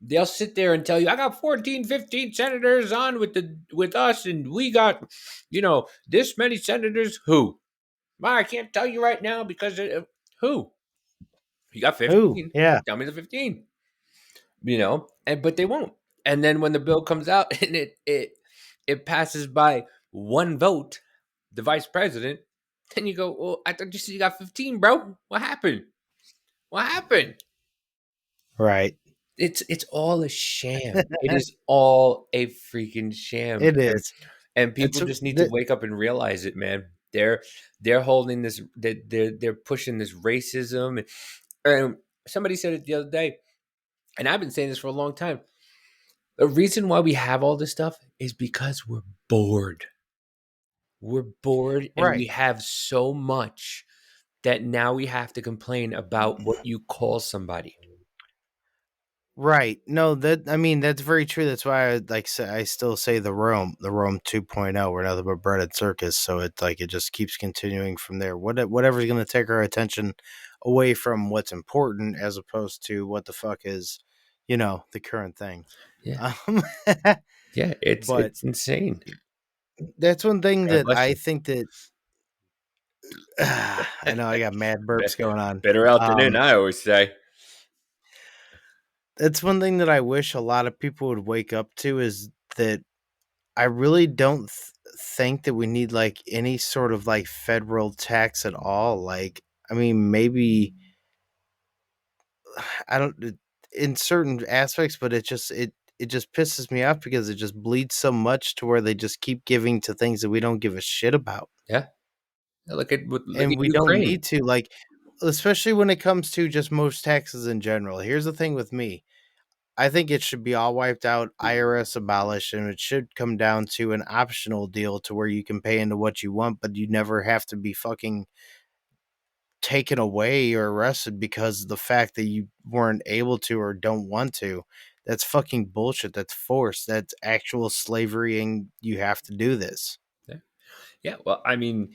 They'll sit there and tell you, I got 14, 15 senators on with us, and we got, this many senators. Who? Well, I can't tell you right now because who? You got Who? 15. Yeah. Tell me the 15. But they won't. And then when the bill comes out and it passes by one vote, the vice president, then you go, well, I thought you said you got 15, bro. What happened? What happened? Right. It's all a sham. It is all a freaking sham. It is. And people It's just need to wake up and realize it, man. They're holding this. They're pushing this racism. And somebody said it the other day, and I've been saying this for a long time. The reason why we have all this stuff is because we're bored. We're bored, and we right. have so much that now we have to complain about what you call somebody. Right. No, that's very true. That's why I still say the Rome 2.0. We're nothing but bread and circus. So it's like it just keeps continuing from there. Whatever's going to take our attention away from what's important, as opposed to what the fuck is, the current thing. Yeah, Um, yeah, but it's insane. that's one thing God that bless I you. think that I know I got mad burps going on. Better afternoon, I always say. That's one thing that I wish a lot of people would wake up to, is that I really don't think that we need like any sort of like federal tax at all. Like, I mean, maybe I don't in certain aspects, but it just pisses me off because it just bleeds so much to where they just keep giving to things that we don't give a shit about. Yeah, look at And we don't Ukraine. need to, like, especially when it comes to just most taxes in general. Here's the thing with me. I think it should be all wiped out, IRS abolished, and it should come down to an optional deal to where you can pay into what you want, but you never have to be fucking taken away or arrested because of the fact that you weren't able to or don't want to. That's fucking bullshit. That's forced. That's actual slavery, and you have to do this. Yeah, yeah. Well, I mean,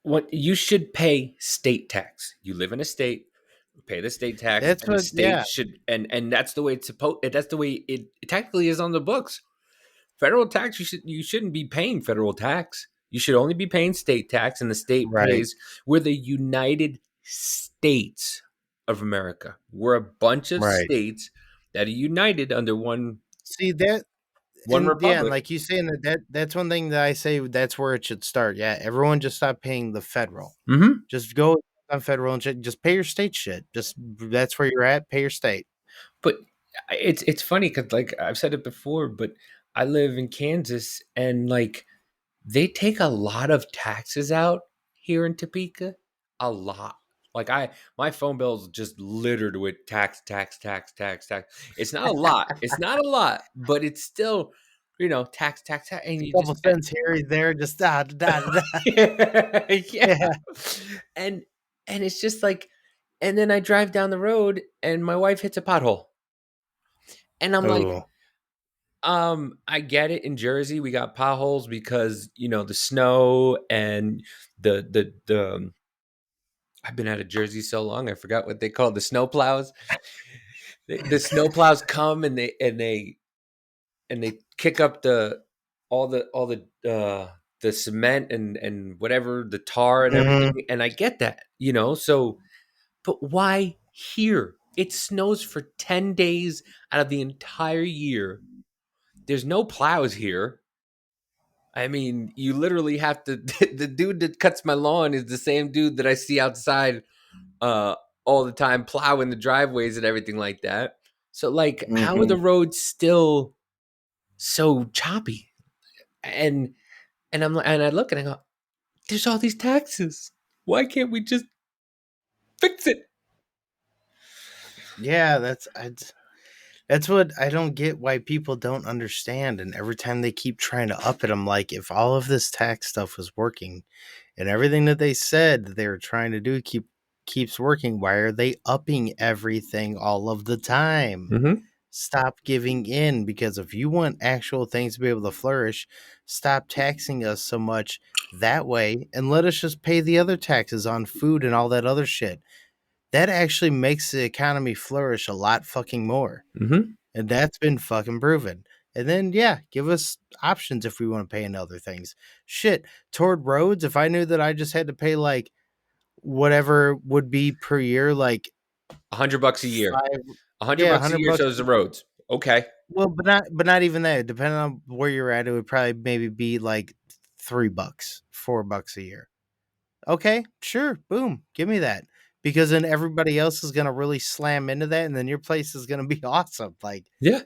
what you should pay state tax. You live in a state, pay the state tax, That's and the what, state yeah, should, and that's the way it's supposed. That's the way it technically is on the books. Federal tax, you shouldn't be paying federal tax. You should only be paying state tax, and the state right, pays. We're the United States of America. We're a bunch of right. states that are united under See that, one and yeah, and republic. like you saying that's one thing that I say that's where it should start. Yeah, everyone just stop paying the federal. Mm-hmm. Just go on federal and shit. Just pay your state shit. Just that's where you're at. Pay your state. But it's funny because like I've said it before, but I live in Kansas, and like they take a lot of taxes out here in Topeka, a lot. Like my phone bill's just littered with tax. It's not a lot. It's not a lot, but it's still, tax, and A you couple just cents here, there, just da da da. Da. yeah, yeah. Yeah. And it's just like, and then I drive down the road and my wife hits a pothole. And I'm like, Oh. I get it. In Jersey, we got potholes because the snow and the I've been out of Jersey so long, I forgot what they call the snow plows. The snow plows come and they kick up the cement and whatever, the tar and Mhm. everything. And I get that, so, but why here? It snows for 10 days out of the entire year. There's no plows here. I mean, you literally have to. The dude that cuts my lawn is the same dude that I see outside uh, all the time, plowing the driveways and everything like that. So, like, how are Mhm. the roads still so choppy? And I look and I go, "There's all these taxes. Why can't we just fix it?" Yeah, that's what I don't get, why people don't understand. And every time they keep trying to up it, I'm like, if all of this tax stuff was working and everything that they said that they were trying to do keeps working, why are they upping everything all of the time? Mm-hmm. Stop giving in, because if you want actual things to be able to flourish, stop taxing us so much that way and let us just pay the other taxes on food and all that other shit. That actually makes the economy flourish a lot fucking more. Mm-hmm. And that's been fucking proven. And then, yeah, give us options if we want to pay in other things. Shit, toward roads, if I knew that I just had to pay like whatever would be per year, like $100 a year. five, $100 yeah, a year $100. shows the roads. Okay. Well, but not even that. Depending on where you're at, it would probably maybe be like $3, $4 a year. Okay, sure, boom, give me that. Because then everybody else is gonna really slam into that, and then your place is gonna be awesome. Like Yeah.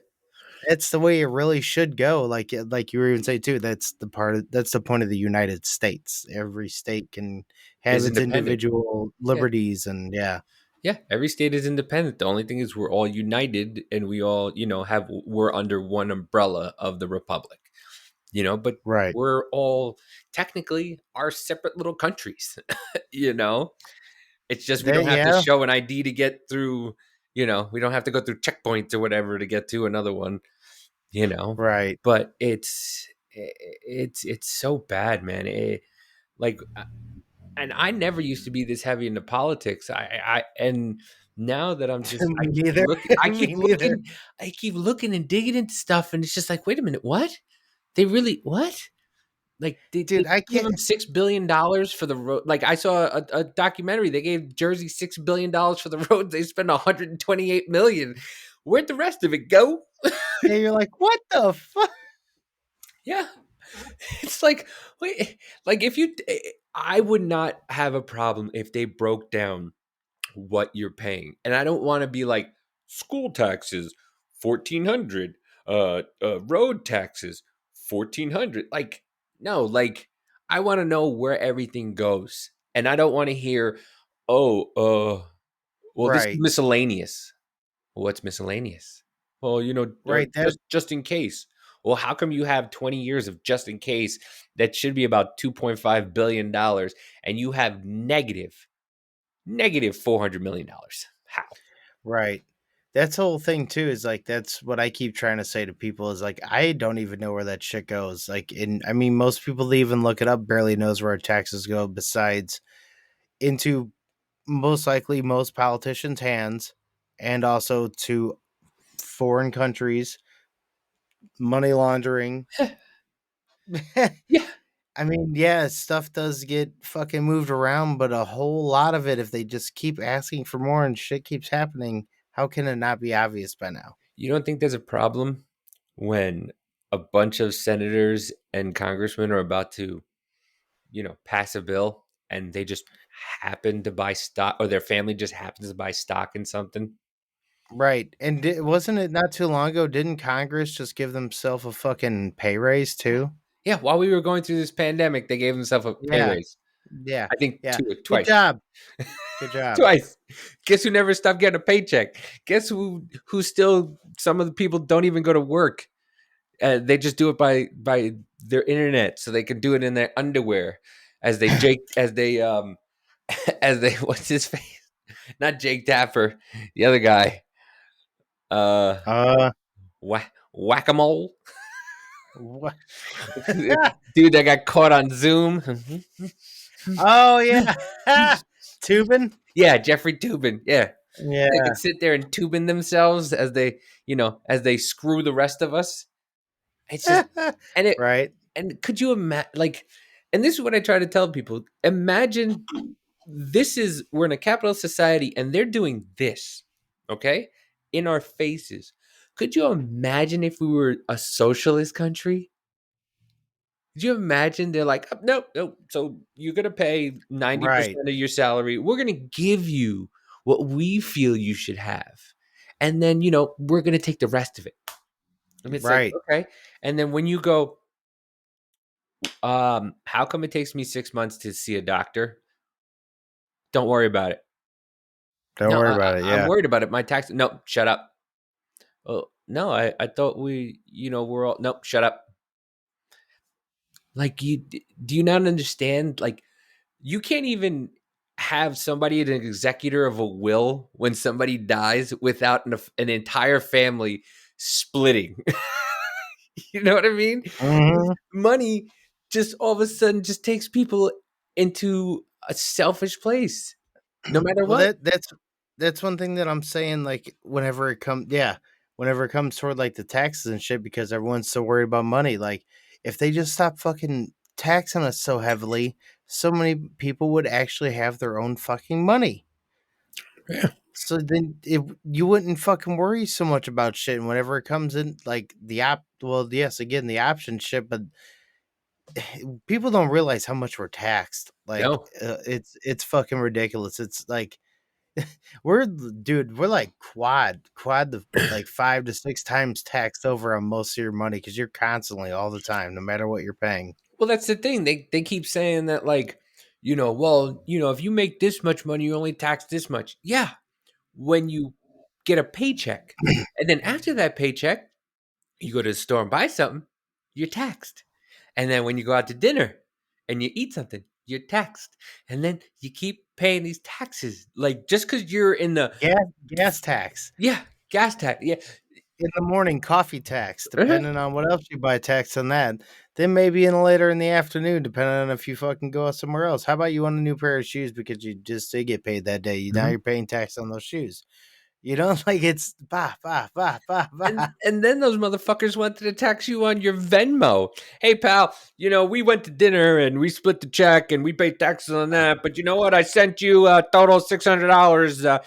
that's the way it really should go. Like you were even saying too. That's the point of the United States. Every state can have Is its independent. individual Yeah. liberties, and yeah, Yeah. Every state is independent. The only thing is we're all united and we all, we're under one umbrella of the republic. But right. we're all technically our separate little countries. you know it's just we That don't have to yeah, show an ID to get through. We don't have to go through checkpoints or whatever to get to another one. you know right. but it's so bad, man. Like and I never used to be this heavy into politics. And now that I'm just Me neither. Me neither. I keep looking and digging into stuff, and it's just like, wait a minute, what? They really what? Like they Dude, I give can't. them $6 billion for the road. Like I saw a documentary. They gave Jersey $6 billion for the roads. They spent 128 million. Where'd the rest of it go? Yeah, you're like, what the fuck? Yeah, it's like wait, like if you, I would not have a problem if they broke down what you're paying. And I don't want to be like school taxes 1400, road taxes 1400. Like no, like I want to know where everything goes. And I don't want to hear, "Oh, well this is Right, miscellaneous." Well, what's miscellaneous? Well, right. That just in case. Well, how come you have 20 years of just in case that should be about $2.5 billion and you have negative $400 million? How? right. That's the whole thing too. Is like that's what I keep trying to say to people. Is like I don't even know where that shit goes. Like, I mean, most people that even look it up barely knows where our taxes go. Besides into most likely most politicians' hands, and also to foreign countries, money laundering. Yeah. I mean, yeah, stuff does get fucking moved around, but a whole lot of it, if they just keep asking for more and shit keeps happening, how can it not be obvious by now? You don't think there's a problem when a bunch of senators and congressmen are about to, pass a bill and they just happen to buy stock, or their family just happens to buy stock in something? Right. And wasn't it not too long ago? Didn't Congress just give themselves a fucking pay raise Yeah. too? Yeah, while we were going through this pandemic, they gave themselves a pay Yeah. raise. Yeah. I think Yeah. Good twice. job. Good job. Twice. Guess who never stopped getting a paycheck? Guess who still, some of the people don't even go to work. They just do it by their internet, so they can do it in their underwear as they Jake as they as they what's his face? Not Jake Tapper, the other guy. Uh Uh Whack-a-mole. what? Dude that got caught on Zoom. Oh yeah. Tubin? Yeah, Jeffrey Tubin. Yeah. They Yeah. could sit there and tubin themselves as they screw the rest of us. It's just and it Right. and could you imagine, like, and this is what I try to tell people. Imagine we're in a capitalist society and they're doing this, okay, in our faces. Could you imagine if we were a socialist country? Could you imagine they're like, "Oh, nope, nope. So you're gonna pay Right. 90% of your salary. We're gonna give you what we feel you should have. And then, we're gonna take the rest of it." And it's like, Right. okay. And then when you go, how come it takes me 6 months to see a doctor? Don't worry about it. Don't No, worry about it. I'm Yeah. worried about it. My tax. No, shut up. Oh no, I thought we're all. Nope, shut up. Like do you not understand? Like you can't even have somebody an executor of a will when somebody dies without an entire family splitting. You know what I mean? Mhm. Money just all of a sudden just takes people into a selfish place, no matter Well, what. that's one thing that I'm saying. Like whenever it comes toward like the taxes and shit, because everyone's so worried about money. Like if they just stop fucking taxing us so heavily, so many people would actually have their own fucking money. Yeah. So then you wouldn't fucking worry so much about shit. And whenever it comes in, like well, yes, again, the option shit, but people don't realize how much we're taxed. Like, No. it's fucking ridiculous. It's like, we're like quad the like 5 to 6 times taxed over on most of your money because you're constantly all the time, no matter what you're paying. Well, that's the thing. They keep saying that, like, well, if you make this much money, you only tax this much. Yeah, when you get a paycheck, and then after that paycheck, you go to the store and buy something, you're taxed. And then when you go out to dinner and you eat something, you're taxed. And then you keep paying these taxes, like just because you're in the Gas tax. gas tax. Yeah, In the morning, coffee tax, uh-huh. depending on what else you buy, tax on that. Then maybe in later in the afternoon, depending on if you fucking go somewhere else. How about you want a new pair of shoes because you just did get paid that day? Now Mhm. you're paying tax on those shoes. You know, like it's bah. And then those motherfuckers wanted to tax you on your Venmo. Hey, pal, we went to dinner and we split the check and we paid taxes on that. But you know what? I sent you a total $600. Now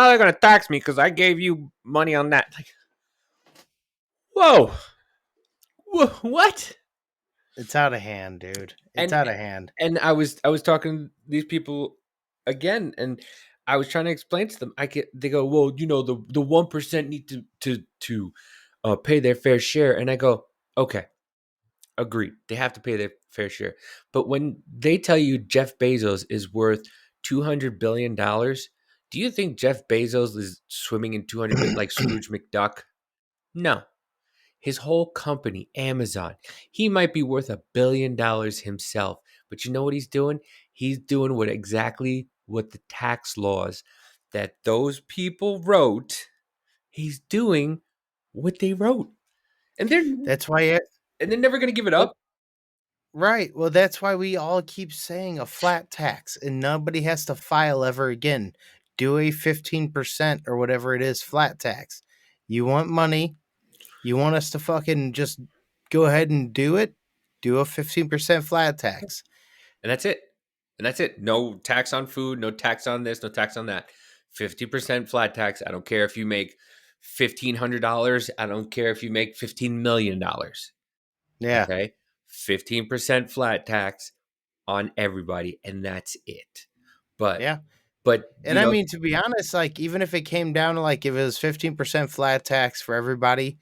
they're going to tax me because I gave you money on that. Like, whoa. What? It's out of hand, dude. It's And out of hand. and I was talking to these people again, and I was trying to explain to them. They go, well, the 1% need to pay their fair share, and I go, okay, agreed. They have to pay their fair share. But when they tell you Jeff Bezos is worth $200 billion, do you think Jeff Bezos is swimming in 200 like Scrooge McDuck? No. His whole company, Amazon, he might be worth $1 billion himself. But you know what he's doing? He's doing exactly what the tax laws that those people wrote, he's doing what they wrote. And they're That's why never going to give it up. Right. Well, that's why we all keep saying a flat tax and nobody has to file ever again. Do a 15% or whatever it is flat tax. You want money? You want us to fucking just go ahead and do it? Do a 15% flat tax. And that's it. And that's it. No tax on food, no tax on this, no tax on that. 50% flat tax. I don't care if you make $1,500. I don't care if you make $15 million. Yeah. Okay. 15% flat tax on everybody. And that's it. But, Yeah. but, And I mean, to be honest, like, even if it came down to like if it was 15% flat tax for everybody,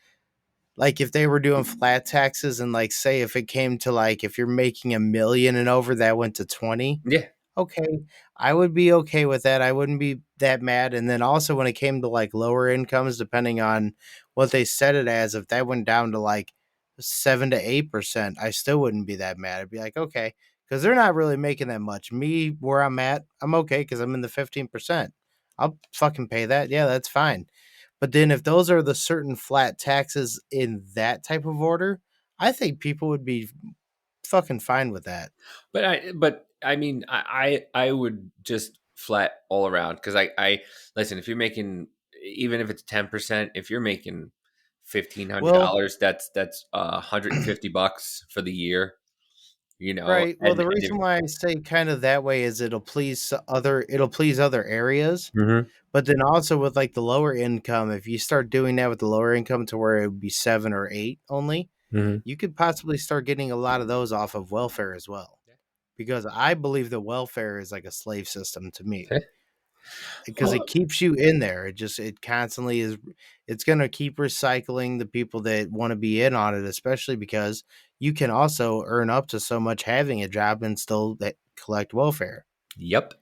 like if they were doing flat taxes and like say if it came to like if you're making 1 million and over that went to 20, yeah. okay, I would be okay with that. I wouldn't be that mad. And then also when it came to like lower incomes, depending on what they set it as, if that went down to like 7 to 8%, I still wouldn't be that mad. I'd be like, okay, because they're not really making that much. Me, where I'm at, I'm okay because I'm in the 15%. I'll fucking pay that. Yeah, that's fine. But then if those are the certain flat taxes in that type of order, I think people would be fucking fine with that. But I mean, I would just flat all around because I listen. If you're making, even if it's 10%, if you're making Well, $1,500, that's $150 for the year. right. Well, And the reason why I say kind of that way is it'll please other areas, Mhm, but then also with like the lower income, if you start doing that with the lower income to where it would be 7 or 8 only, mhm. you could possibly start getting a lot of those off of welfare as well. Because I believe that welfare is like a slave system to me. Because it Well, keeps you in there. It constantly is. It's going to keep recycling the people that want to be in on it, especially because you can also earn up to so much having a job and still collect welfare. yep,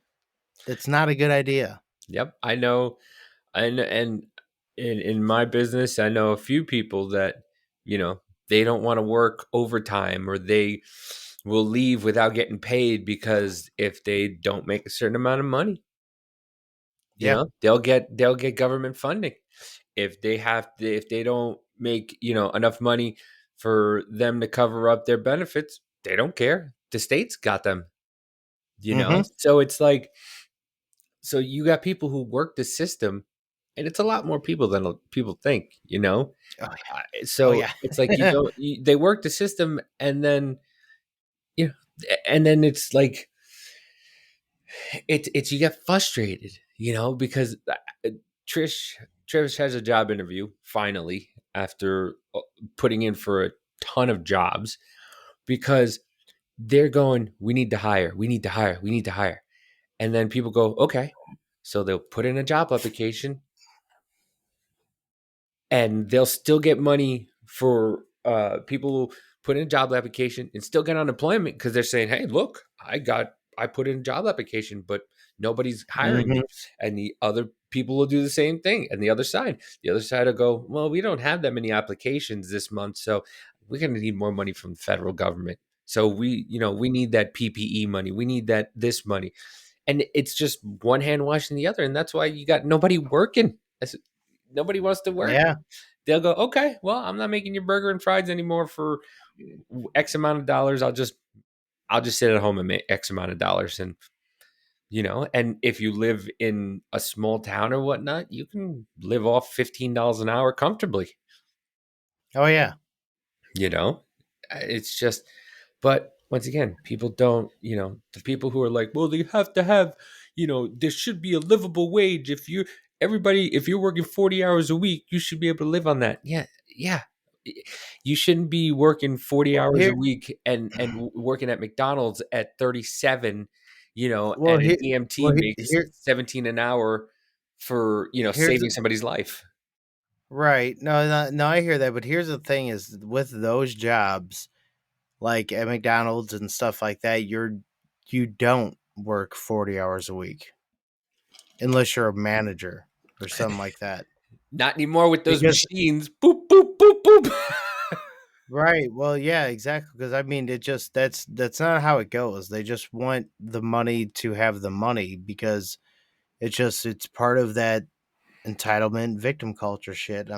It's not a good idea. yep. I know, and in my business, I know a few people that you know they don't want to work overtime, or they will leave without getting paid because if they don't make a certain amount of money, Yeah. they'll get government funding. If they don't make enough money for them to cover up their benefits, they don't care. The state's got them. Mm-hmm. So it's like, so you got people who work the system, and it's a lot more people than people think. Oh yeah. Oh So it's like yeah. they work the system, and then you know and then it's like it's you get frustrated, because Trish has a job interview finally after putting in for a ton of jobs because they're going, we need to hire, we need to hire, we need to hire. And then people go, okay. So they'll put in a job application and they'll still get money for people who put in a job application and still get unemployment because they're saying, hey, look, I put in a job application, but nobody's hiring me. And the other people will do the same thing. And the other side will go, well, we don't have that many applications this month, so we're going to need more money from the federal government. So we need that PPE money. We need this money. And it's just one hand washing the other. And that's why you got nobody working. Nobody wants to work. Yeah. They'll go, okay, well, I'm not making your burger and fries anymore for X amount of dollars. I'll just sit at home and make X amount of dollars. And, and if you live in a small town or whatnot, you can live off $15 an hour comfortably. Oh, yeah. It's just, but once again, people don't, the people who are like, well, they have to have, there should be a livable wage. If you're working 40 hours a week, you should be able to live on that. Yeah. Yeah. You shouldn't be working 40 hours a week and working at McDonald's at 37, and an EMT makes 17 an hour for, saving somebody's life. Right. No, I hear that. But here's the thing is with those jobs, like at McDonald's and stuff like that, you don't work 40 hours a week unless you're a manager or something like that. Not anymore with those machines. Boop, boop, boop, boop. Right. Well, yeah, exactly. Because I mean, that's not how it goes. They just want the money to have the money because it's part of that entitlement victim culture shit.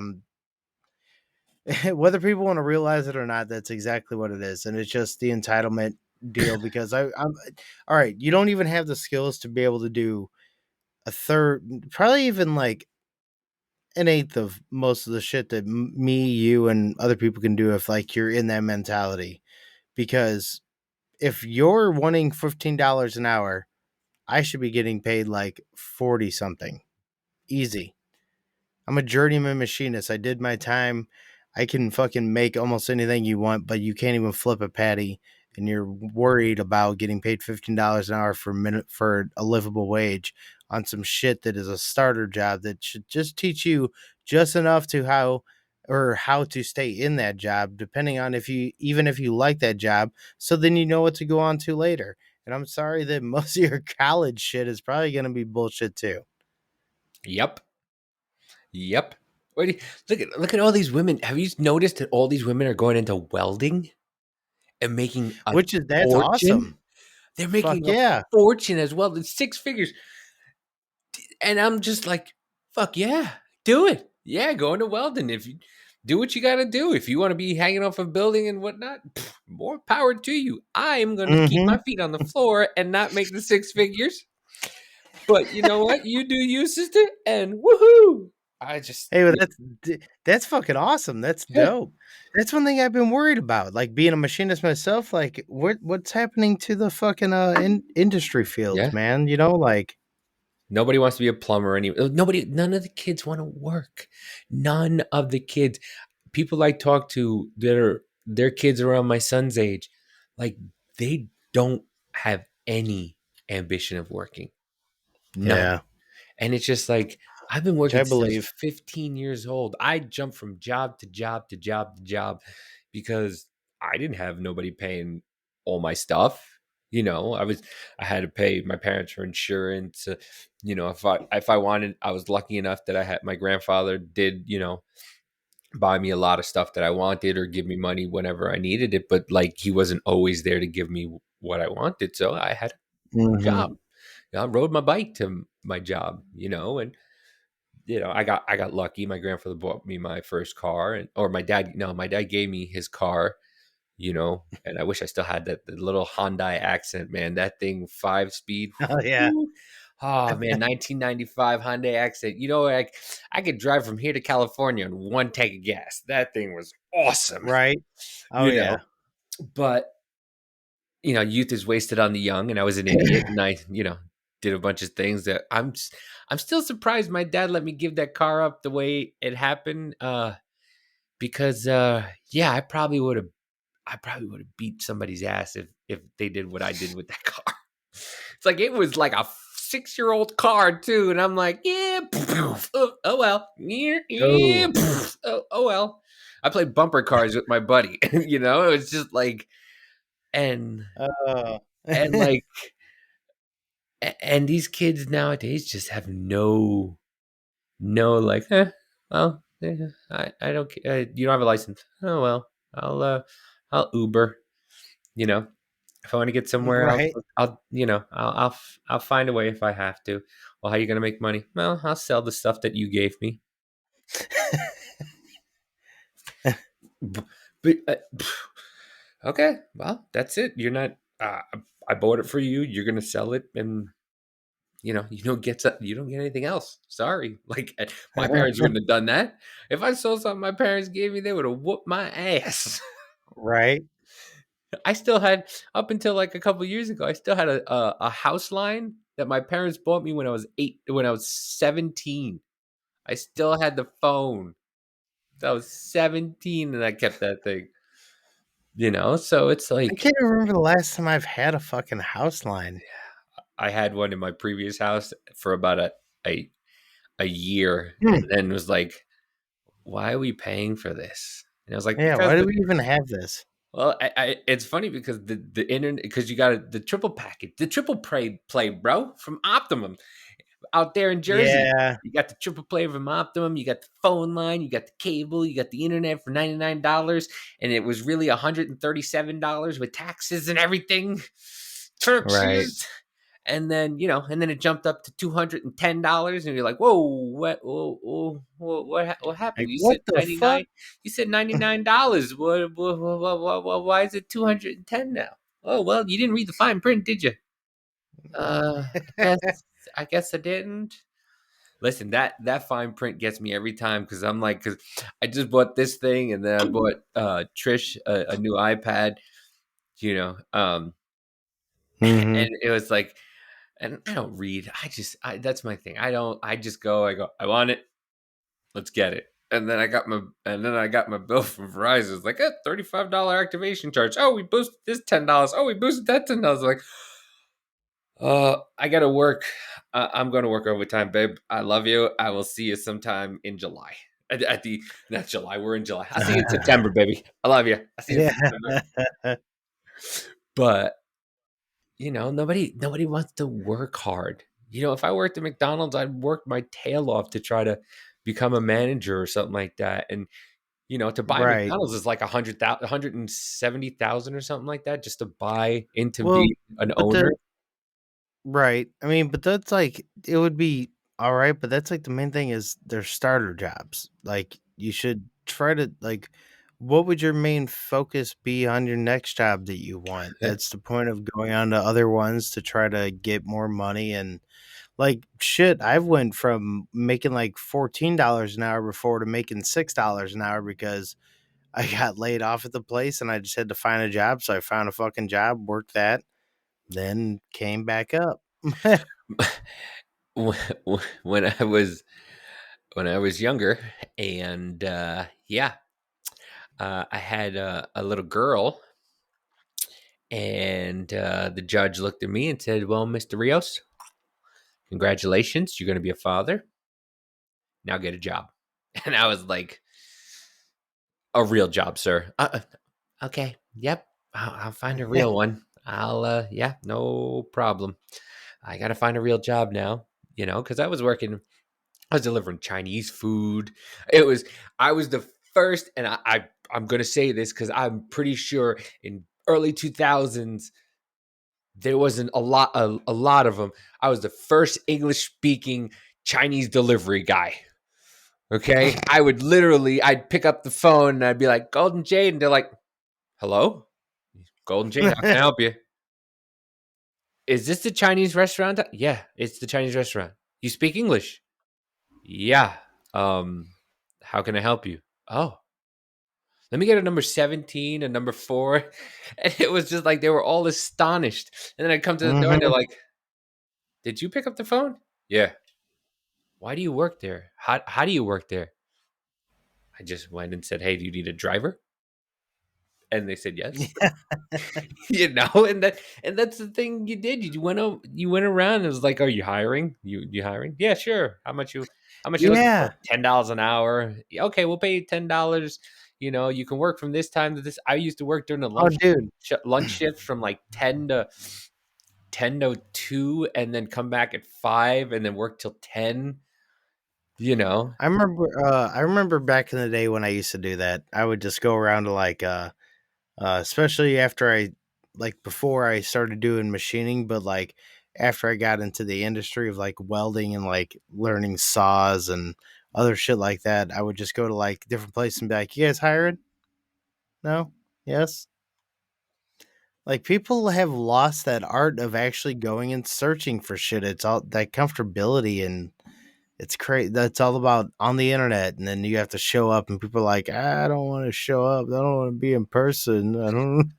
Whether people want to realize it or not, that's exactly what it is, and it's just the entitlement deal. Because I'm all right. You don't even have the skills to be able to do a third, probably even like an eighth of most of the shit that me, you, and other people can do if like you're in that mentality. Because if you're wanting $15 an hour, I should be getting paid like 40 something. Easy. I'm a journeyman machinist. I did my time. I can fucking make almost anything you want, but you can't even flip a patty, and you're worried about getting paid $15 an hour for a livable wage on some shit that is a starter job that should just teach you just enough to how to stay in that job, depending on if you like that job, so then you know what to go on to later. And I'm sorry that most of your college shit is probably going to be bullshit too. Yep. Wait, look at all these women. Have you noticed that all these women are going into welding and making That's awesome. They're making a fortune as well. It's 6 figures. And I'm just like, fuck yeah, do it. Yeah, go into welding. If you do what you got to do, if you want to be hanging off a building and whatnot, more power to you. I'm going to keep my feet on the floor and not make the 6 figures. But you know what? You do you, sister, and woohoo! That's fucking awesome. That's dope. That's one thing I've been worried about. Like being a machinist myself, like what's happening to the fucking industry fields, man? Like nobody wants to be a plumber. None of the kids want to work. None of the kids. People I talk to their kids around my son's age, like they don't have any ambition of working. None. Yeah. And it's just like, I've been working since I was 15 years old. I jumped from job to job to job to job because I didn't have nobody paying all my stuff. I had to pay my parents for insurance. If I wanted, I was lucky enough that I had my grandfather did, buy me a lot of stuff that I wanted or give me money whenever I needed it. But like, he wasn't always there to give me what I wanted. So I had a job. I rode my bike to my job, and I got lucky. My grandfather bought me my first car, my dad gave me his car, and I wish I still had the little Hyundai Accent, man. That thing 5-speed. Oh yeah. Oh man, 1995 Hyundai Accent. I could drive from here to California on one tank of gas. That thing was awesome. Right. Oh yeah. But youth is wasted on the young, and I was an idiot, and did a bunch of things that I'm still surprised my dad let me give that car up the way it happened. Because yeah, I probably would have beat somebody's ass if they did what I did with that car. It's like it was like a 6-year-old car too, and I'm like, yeah, oh well, yeah, oh well. I played bumper cars with my buddy, you know. It was just like, and Oh. and like, and these kids nowadays just have no like, well, I don't care. You don't have a license. Oh well, I'll Uber. You know, if I want to get somewhere, Right. I'll find a way if I have to. Well, how are you gonna make money? Well, I'll sell the stuff that you gave me. But okay, well, that's it. You're not. I bought it for you. You're gonna sell it, and you don't get anything else. Sorry, like my parents wouldn't have done that. If I sold something my parents gave me, they would have whooped my ass. Right. I still had up until like a couple years ago. I still had a house line that my parents bought me when I was 17. I still had the phone. I was 17 and I kept that thing. So it's I like can't remember the last time I've had a fucking house line. I had one in my previous house for about a year, Hmm. and then was like, why are we paying for this? And I was like, Yeah, because why do we even have this? well, it's funny because the internet, because you got the triple package, the triple play, bro, from Optimum out there in Jersey. Yeah. You got the triple play from Optimum, you got the phone line, you got the cable, you got the internet for $99, and it was really $137 with taxes and everything. Right. Turks. And then, and then it jumped up to $210, and you're like, whoa, what happened? Like, You what said the fuck? 99. You said $99. Why is it 210 now? Oh, well, you didn't read the fine print, did you? I guess I didn't. Listen, that fine print gets me every time because I'm like, because I just bought this thing, and then I bought Trish a new iPad, Mhm. and it was like, and I don't read. That's my thing. I just go. I go. I want it. Let's get it. And then I got my bill from Verizon. It's like a $35 activation charge. Oh, we boosted this $10. Oh, we boosted that $10. Like, I gotta work. I'm gonna work overtime, babe. I love you. I will see you sometime in July. At the not July. We're in July. I'll see you in September, baby. I love you. I'll see you in September. Yeah. But nobody wants to work hard. If I worked at McDonald's, I'd work my tail off to try to become a manager or something like that. And to buy Right. McDonald's is like 170,000 or something like that, just to buy into Well, be an but owner. right. I mean, but that's like it would be all right, but that's like the main thing is they're starter jobs. Like you should try to like what would your main focus be on your next job that you want? That's the point of going on to other ones to try to get more money and like shit, I've went from making like $14 an hour before to making $6 an hour because I got laid off at the place and I just had to find a job. So I found a fucking job, worked that, then came back up. when I was younger, and yeah, I had a little girl, and the judge looked at me and said, "Well, Mr. Rios, congratulations, you're going to be a father. Now get a job." And I was like, "A real job, sir." Okay, yep, I'll find a real one. Yeah, no problem. I got to find a real job now, because I was delivering Chinese food. I was the first, and I'm going to say this because I'm pretty sure in early 2000s, there wasn't a lot of them. I was the first English speaking Chinese delivery guy. Okay. I'd pick up the phone and I'd be like, Golden Jade. And they're like, hello? Golden Jade, how can I help you? Is this the Chinese restaurant? Yeah, it's the Chinese restaurant. You speak English? Yeah. How can I help you? Oh, let me get a number 17, a number 4. And it was just like they were all astonished. And then I come to the door and they're like, Did you pick up the phone? Yeah. Why do you work there? How do you work there? I just went and said, "Hey, do you need a driver?" And they said yes. And that's the thing you did. You went around and it was like, "Are you hiring? You hiring? Yeah, sure. How much you looking for? Yeah. $10 an hour. Yeah, okay, we'll pay you $10. You can work from this time to this. I used to work during the Oh, dude. lunch shift from like 10 to 2, and then come back at 5 and then work till 10. You know, I remember back in the day when I used to do that. I would just go around to like especially after before I started doing machining, but like after I got into the industry of like welding and like learning saws and other shit like that, I would just go to like different places and be like, "You guys hiring? No? Yes?" Like people have lost that art of actually going and searching for shit. It's all that comfortability and it's crazy. That's all about on the internet, and then you have to show up, and people are like, "I don't want to show up. I don't want to be in person. I don't."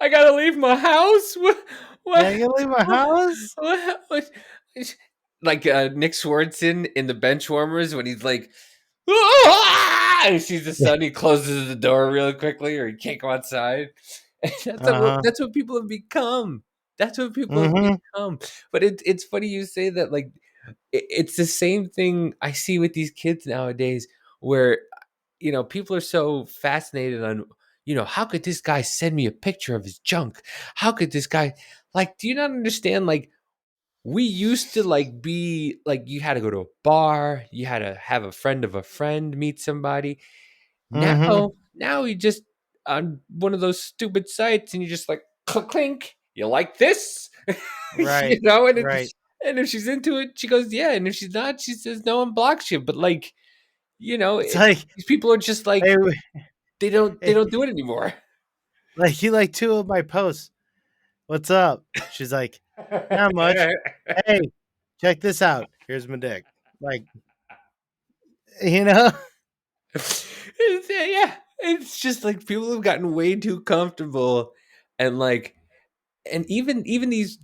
I gotta leave my house. What? Yeah, What? you leave my What? house. what like Nick Swardson in the Benchwarmers when he's like, "Ah!" and he sees the sun, he closes the door really quickly, or he can't go outside. Uh huh. That's what people have become. That's what people have Mm-hmm. become. But it's funny you say that. Like it's the same thing I see with these kids nowadays, where people are so fascinated on, how could this guy send me a picture of his junk? How could this guy, like, do you not understand? Like, we used to like be like, you had to go to a bar, you had to have a friend of a friend meet somebody. Mm-hmm. Now you just on one of those stupid sites and you just like clink, clink, you like this? Right. And Right. and if she's into it, she goes, yeah. And if she's not, she says no and blocks you. But like, It's like, these people are just like, hey, they hey, don't do it anymore. like you like two of my posts. What's up? She's like, not much. Hey, check this out. Here's my dick. Like, you know. Yeah, it's just like people have gotten way too comfortable, and like, and even these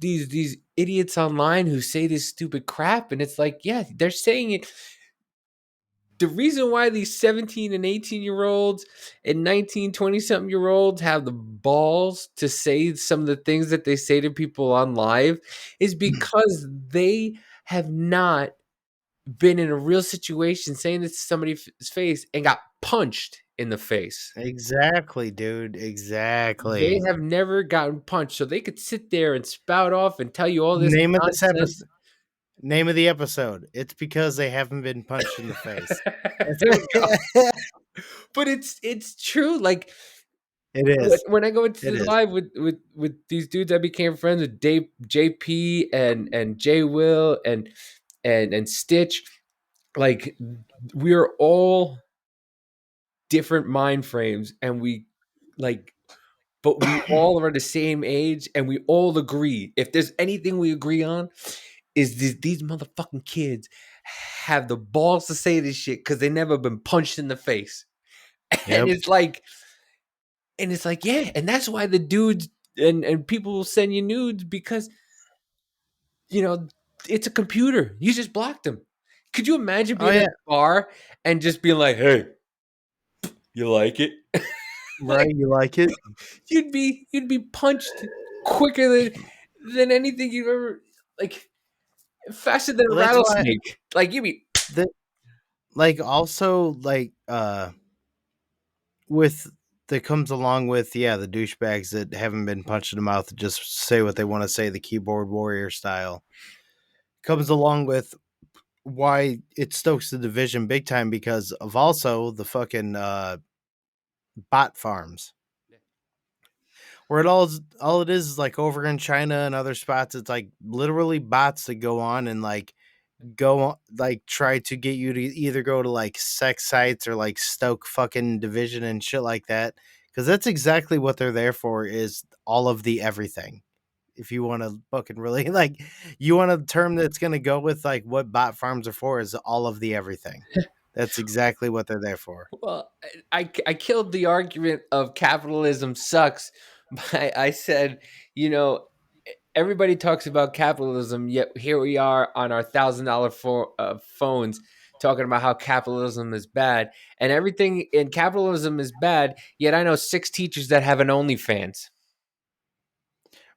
idiots online who say this stupid crap, and it's like, yeah, they're saying it. The reason why these 17 and 18-year-olds and 19, 20 something year olds have the balls to say some of the things that they say to people on live is because they have not been in a real situation saying this to somebody's face and got punched in the face. Exactly, dude. They Exactly. have never gotten punched, so they could sit there and spout off and tell you all this Name of this nonsense. episode. Name of the episode. It's because they haven't been punched in the face. There we go. But it's true. Like It is. when I go into It the is. live with these dudes, I became friends with JP and J Will and Stitch. Like we're all different mind frames, and we like, but we all are the same age, and we all agree. If there's anything we agree on, is these motherfucking kids have the balls to say this shit because they never been punched in the face. And Yep. it's like, yeah, and that's why the dudes and people will send you nudes because you know it's a computer. You just blocked them. Could you imagine Oh being at yeah. a bar and just being like, "Hey, you like it?" Right. Like You like it? you'd be punched quicker than anything you've ever, like, faster than a Well, that's why rattlesnake. Like you'd be the like also like with that comes along with the douchebags that haven't been punched in the mouth to just say what they want to say, the keyboard warrior style comes along with why it stokes the division big time because of also the fucking bot farms where all it is like over in China and other spots. It's like literally bots that go on and like like try to get you to either go to like sex sites or like stoke fucking division and shit like that because that's exactly what they're there for is all of the everything. If you want to fucking really like you want a term that's going to go with like what bot farms are for is all of the everything. That's exactly what they're there for. well. I killed the argument of capitalism sucks. I said, you know, everybody talks about capitalism, yet here we are on our $1,000 phones talking about how capitalism is bad, and everything in capitalism is bad. Yet I know 6 teachers that have an OnlyFans.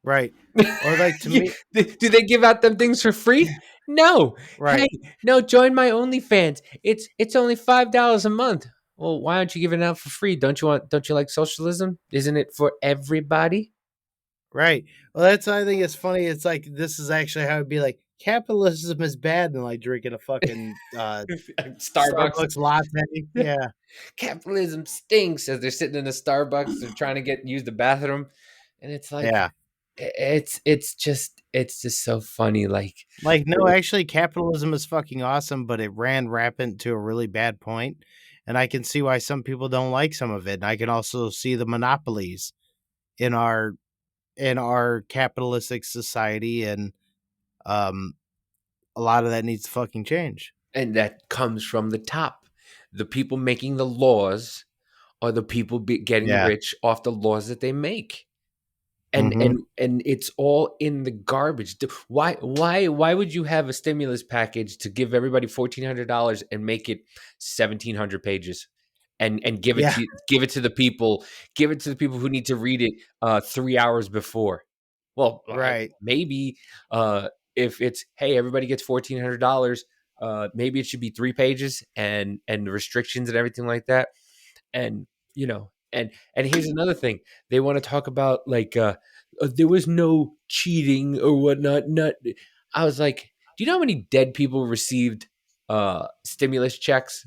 Right. Or like to me, Do they give out them things for free? No. right. Hey, no, join my OnlyFans. It's only $5 a month. Well, why aren't you giving it out for free? Don't you like socialism? Isn't it for everybody? Right. Well, that's I think it's funny. It's like this is actually how it'd be like capitalism is bad and like drinking a fucking Starbucks. Starbucks latte. Yeah. Capitalism stinks as they're sitting in a Starbucks. They're trying to use the bathroom, and it's like, Yeah. it's just so funny. Like, Like no, actually capitalism is fucking awesome, but it ran rampant to a really bad point. And I can see why some people don't like some of it. And I can also see the monopolies in our capitalistic society, and um a lot of that needs to fucking change. and that comes from the top. The people making the laws are the people getting Yeah. rich off the laws that they make. And Mhm. it's all in the garbage. Why would you have a stimulus package to give everybody $1,400 and make it 1,700 pages, and Yeah. give it to the people who need to read it 3 hours before? Well, Right. maybe if it's, hey, everybody gets $1,400, maybe it should be 3 pages, and the restrictions and everything like that. And and here's another thing they want to talk about, like, there was no cheating or whatnot. Not I was like, do you know how many dead people received stimulus checks?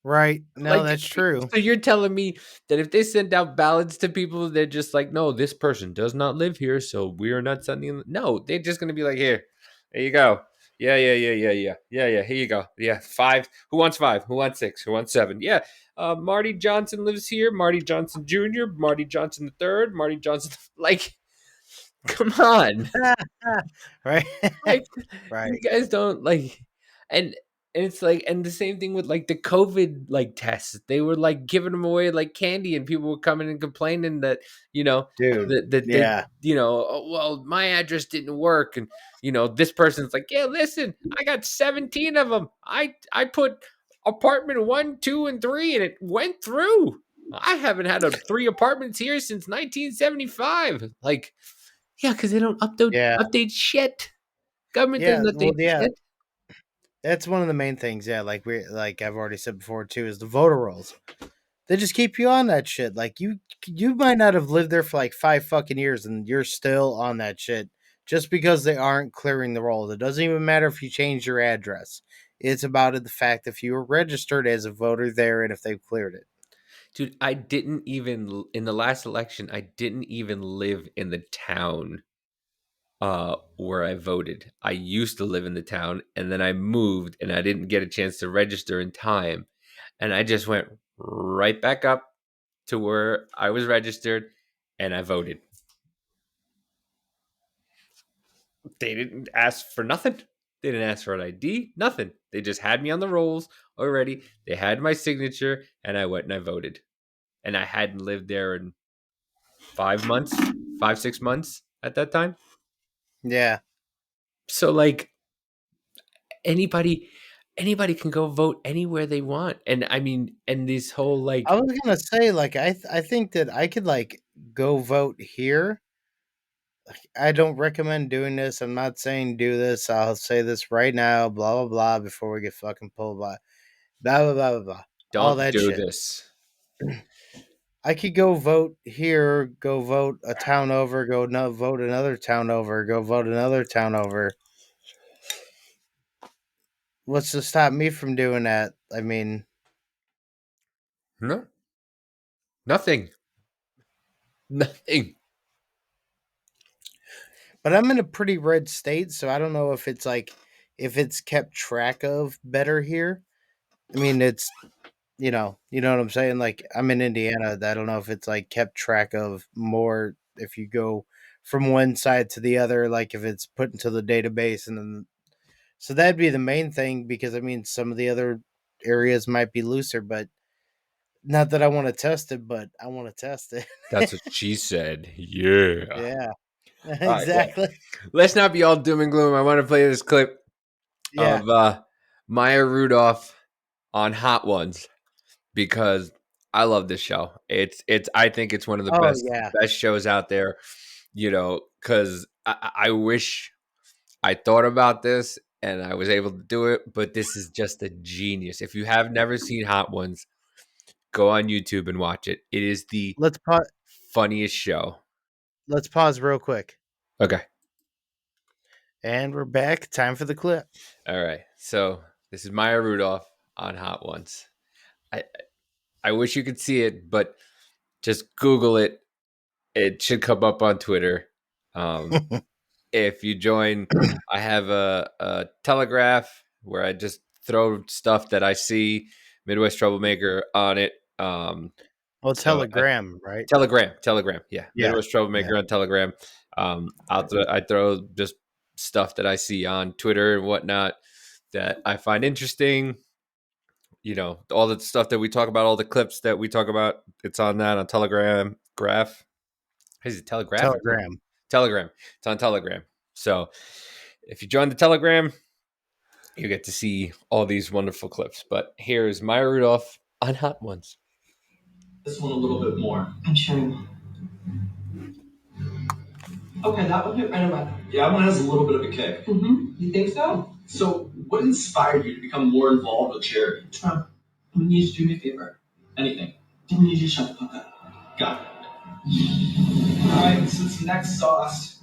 Right. No, Like, that's true. so you're telling me that if they send out ballots to people, they're just like, no, this person does not live here, so we are not sending them. No, they're just going to be like, here, there you go. Yeah. Here you go. Yeah, 5. Who wants 5? Who wants 6? Who wants 7? Yeah. Marty Johnson lives here. Marty Johnson Jr., Marty Johnson the third, Marty Johnson. Like, come on. Right. Like, you Right. guys don't like, and it's like, and the same thing with like the COVID like tests. They were like giving them away like candy, and people were coming and complaining that, Dude. that they, Yeah. "Oh, well, my address didn't work," and this person's like, yeah, listen, I got 17 of them. I put apartment 1, 2, and 3, and it went through. I haven't had 3 apartments here since 1975. Like, yeah, because they don't Yeah. update shit. Government Yeah. doesn't Well, update yeah. shit. That's one of the main things. Yeah, like I've already said before too, is the voter rolls. They just keep you on that shit. Like you might not have lived there for like 5 fucking years and you're still on that shit just because they aren't clearing the rolls. It doesn't even matter if you change your address. It's about the fact if you were registered as a voter there and if they've cleared it. Dude, I didn't even, in the last election, I didn't even live in the town where I voted. I used to live in the town, and then I moved, and I didn't get a chance to register in time. And I just went right back up to where I was registered, and I voted. They didn't ask for nothing. They didn't ask for an ID, nothing. They just had me on the rolls already. They had my signature, and I went and I voted. And I hadn't lived there in 5 months, 6 months at that time. Yeah. So, like, anybody can go vote anywhere they want. And I mean, and this whole, like, I was gonna say, like, I think that I could like go vote here. I don't recommend doing this. I'm not saying do this. I'll say this right now, blah blah blah, before we get fucking pulled by blah blah blah blah blah. All don't that do shit. this. I could go vote here, go vote a town over, go no, vote another town over, go vote another town over. What's to stop me from doing that? I mean, No, nothing. Nothing. but I'm in a pretty red state, so I don't know if it's like if it's kept track of better here. I mean, it's you know what I'm saying. Like I'm in Indiana. I don't know if it's like kept track of more if you go from one side to the other. Like if it's put into the database, and then so that'd be the main thing because I mean some of the other areas might be looser, but not that I want to test it, but I want to test it. That's what she said. Yeah. Yeah. Exactly. Let's not be all doom and gloom. I want to play this clip Yeah. of Maya Rudolph on Hot Ones because I love this show. I think it's one of the best shows out there. Because I wish I thought about this and I was able to do it, but this is just a genius. If you have never seen Hot Ones, go on YouTube and watch it. It is the funniest show. Let's pause real quick. Okay. And we're back. Time for the clip. All right. So this is Maya Rudolph on Hot Ones. I wish you could see it, but just Google it. It should come up on Twitter. If you join, I have a Telegraph where I just throw stuff that I see, Midwest Troublemaker on it. Telegram, right? Telegram. Yeah. Midwest Troublemaker on Telegram. I throw just stuff that I see on Twitter and whatnot that I find interesting. All the stuff that we talk about, all the clips that we talk about, it's on that on Telegram. Is it Telegraph? Telegram. It's on Telegram. So if you join the Telegram, you get to see all these wonderful clips. But here's Maya Rudolph on Hot Ones. This one a little bit more. I'm sure. Okay, that one hit right away. Yeah, that one has a little bit of a kick. Mm-hmm. You think so? So, what inspired you to become more involved with charity? Trump, I need you to do me a favor. Anything. I need you to shut the fuck up. Got it. Alright, so it's the next sauce.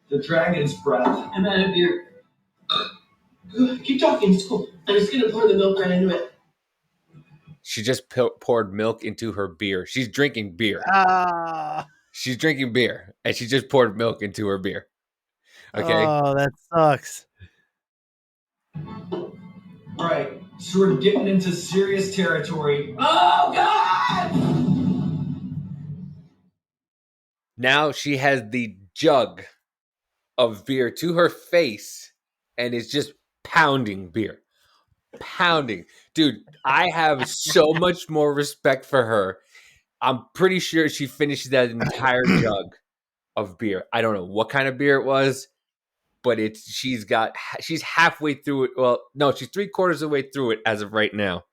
The dragon's breath. I'm out of beer. Keep talking, it's cool. I'm just gonna pour the milk right into it. She just poured milk into her beer. She's drinking beer. She's drinking beer, and she just poured milk into her beer. Okay. Oh, that sucks. All right, so we're getting into serious territory. Oh, God! Now she has the jug of beer to her face and is just pounding beer. Pounding. Dude, I have so much more respect for her. I'm pretty sure she finished that entire jug of beer. I don't know what kind of beer it was, but she's halfway through it. Well, no, she's 3/4 of the way through it as of right now.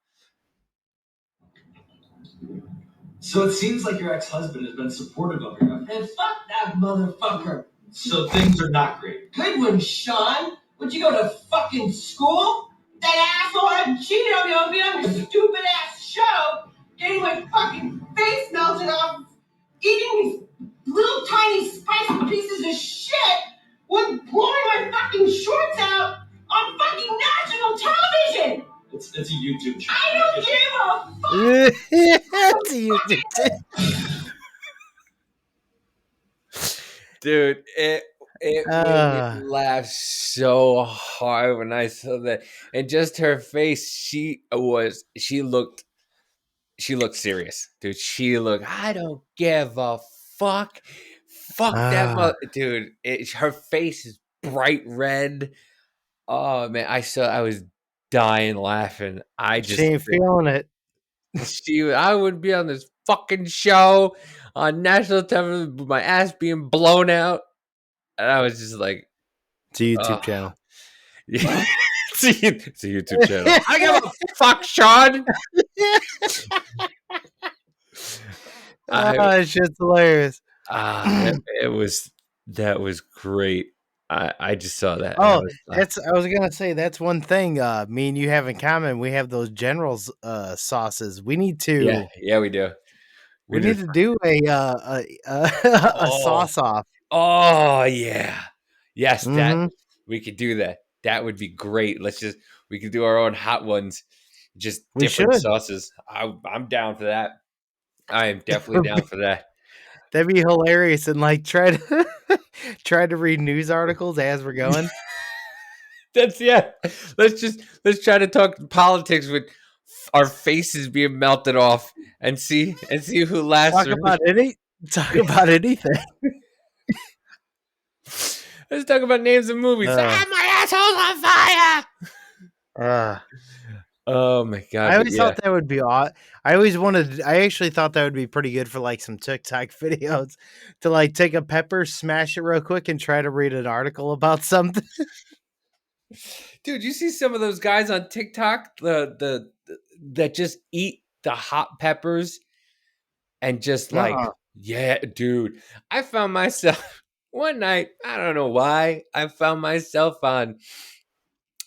So it seems like your ex-husband has been supportive of your effort. And fuck that motherfucker. So things are not great. Good one, Sean. Would you go to fucking school? That asshole had cheated on me on your stupid ass show, getting my fucking face melted off, eating these little tiny spicy pieces of shit, with blowing my fucking shorts out on fucking national television. It's a YouTube channel. I don't give a fuck. It's a YouTube channel. Dude, it made me laugh so hard when I saw that. And just her face, she looked serious. Dude, I don't give a fuck. Fuck that dude. Her face is bright red. Oh man, I was dying laughing. She ain't feeling it. I would be on this fucking show on national television with my ass being blown out. And I was just like, it's a YouTube channel. Yeah. It's a YouTube channel. I give a fuck, Sean. It's just hilarious. That was great. I just saw that. Oh, I was gonna say that's one thing me and you have in common. We have those General's sauces. We need to. Yeah, we do. We need to do a sauce off. Oh yeah, yes, that we could do that. That would be great. We could do our own Hot Ones, just different sauces. I'm down for that. I am definitely down for that. That'd be hilarious, and like try to read news articles as we're going. Let's try to talk politics with our faces being melted off and see who lasts. Talk about anything. Let's talk about names of movies. My asshole's on fire. Oh my god! I But always yeah, thought that would be odd. I actually thought that would be pretty good for like some TikTok videos to like take a pepper, smash it real quick, and try to read an article about something. dude, you see some of those guys on TikTok, that just eat the hot peppers and just like, Uh-uh. yeah, dude. I found myself one night. I don't know why. I found myself on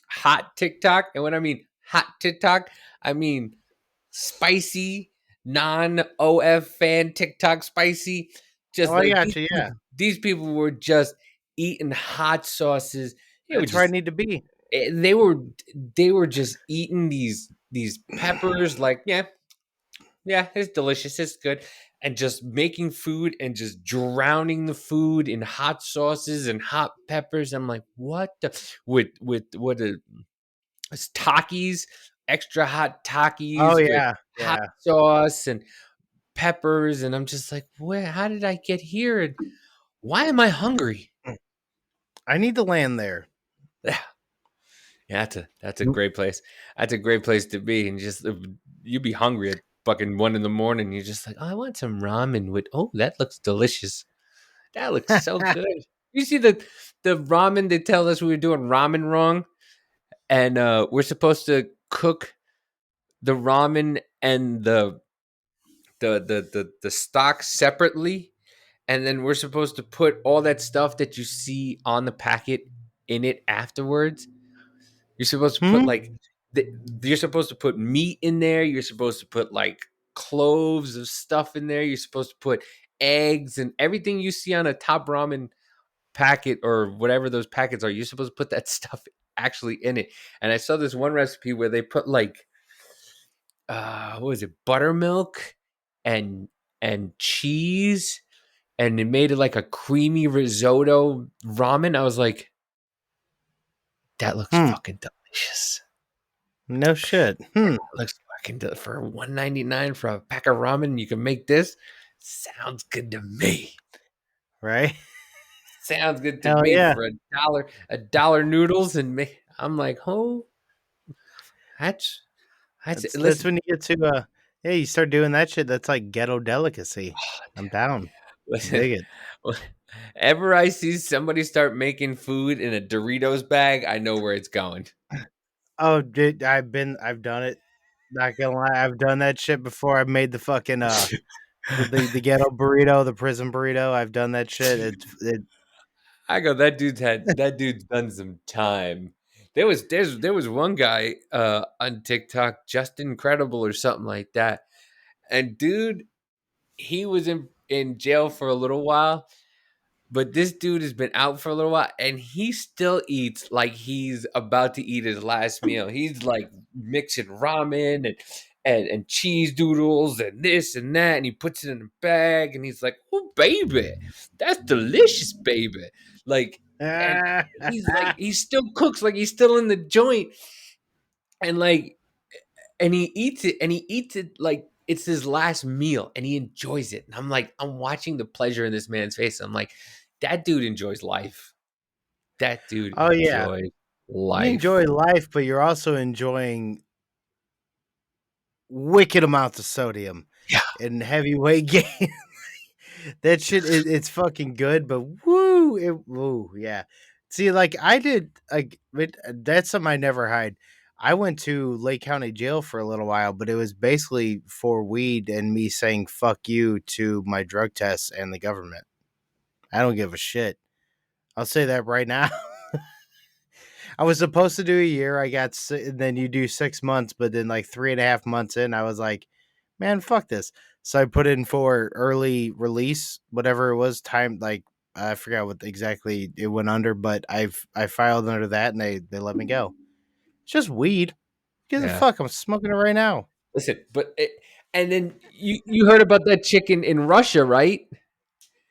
hot TikTok, and when I mean hot TikTok, I mean spicy, non OF fan TikTok spicy. Oh, Just I like got you. Yeah, these people were just eating hot sauces. They were that's where I just need to be. they were they were just eating these peppers. Like, yeah, it's delicious, it's good, and just making food and just drowning the food in hot sauces and hot peppers. I'm like, what the with what it's Takis, extra hot Oh Takis with yeah, hot yeah. sauce and peppers, and I'm just like, where? How did I get here? And why am I hungry? I need to land there. Yeah, that's a great place. That's a great place to be, and just you be hungry at fucking 1 a.m. You're just like, oh, I want some ramen with. Oh, that looks delicious. That looks so good. You see the ramen? They tell us we were doing ramen wrong, and we're supposed to cook the ramen and the stock separately, and then we're supposed to put all that stuff that you see on the packet in it afterwards. You're supposed to put Hmm? like you're supposed to put meat in there. You're supposed to put like cloves of stuff in there. You're supposed to put eggs and everything you see on a top ramen packet or whatever those packets are. You're supposed to put that stuff actually in it. And I saw this one recipe where they put like what was it, buttermilk and cheese, and it made it like a creamy risotto ramen. I was like, that looks Hmm. fucking delicious. No shit. Hmm. Looks fucking for $1.99 for a pack of ramen. You can make this. Sounds good to me. Right? Sounds good to Hell me yeah. for $1 noodles, and me. I'm like, oh, that's That's listen, when you get to yeah, you start doing that shit. That's like ghetto delicacy. I'm down. listen. Dig it. Ever I see somebody start making food in a Doritos bag, I know where it's going. Oh, dude, I've done it. Not gonna lie, I've done that shit before. I've made the fucking the ghetto burrito, the prison burrito. I've done that shit. I go, that dude's done some time. There was one guy on TikTok, just incredible or something like that. And dude, he was in jail for a little while, but this dude has been out for a little while and he still eats like he's about to eat his last meal. He's like mixing ramen and cheese doodles and this and that, and he puts it in a bag and he's like, oh baby, that's delicious, baby. Like, and he's like, he still cooks like he's still in the joint, and like, and he eats it like it's his last meal and he enjoys it. And I'm like, I'm watching the pleasure in this man's face. I'm like, that dude enjoys life. That dude oh yeah, enjoys you enjoy life. life, but you're also enjoying wicked amounts of sodium Yeah. and heavyweight gain. That shit is it's fucking good, but woo, yeah. See, like I did, like that's something I never hide. I went to Lake County Jail for a little while, but it was basically for weed and me saying "fuck you" to my drug tests and the government. I don't give a shit. I'll say that right now. I was supposed to do a year. I got then you do 6 months, but then like 3.5 months in, I was like, man, fuck this. So I put in for early release, whatever it was, time like I forgot what exactly it went under, but I filed under that and they let me go. It's just weed. Give a Yeah. fuck. I'm smoking it right now. Listen, and then you heard about that chicken in Russia, right?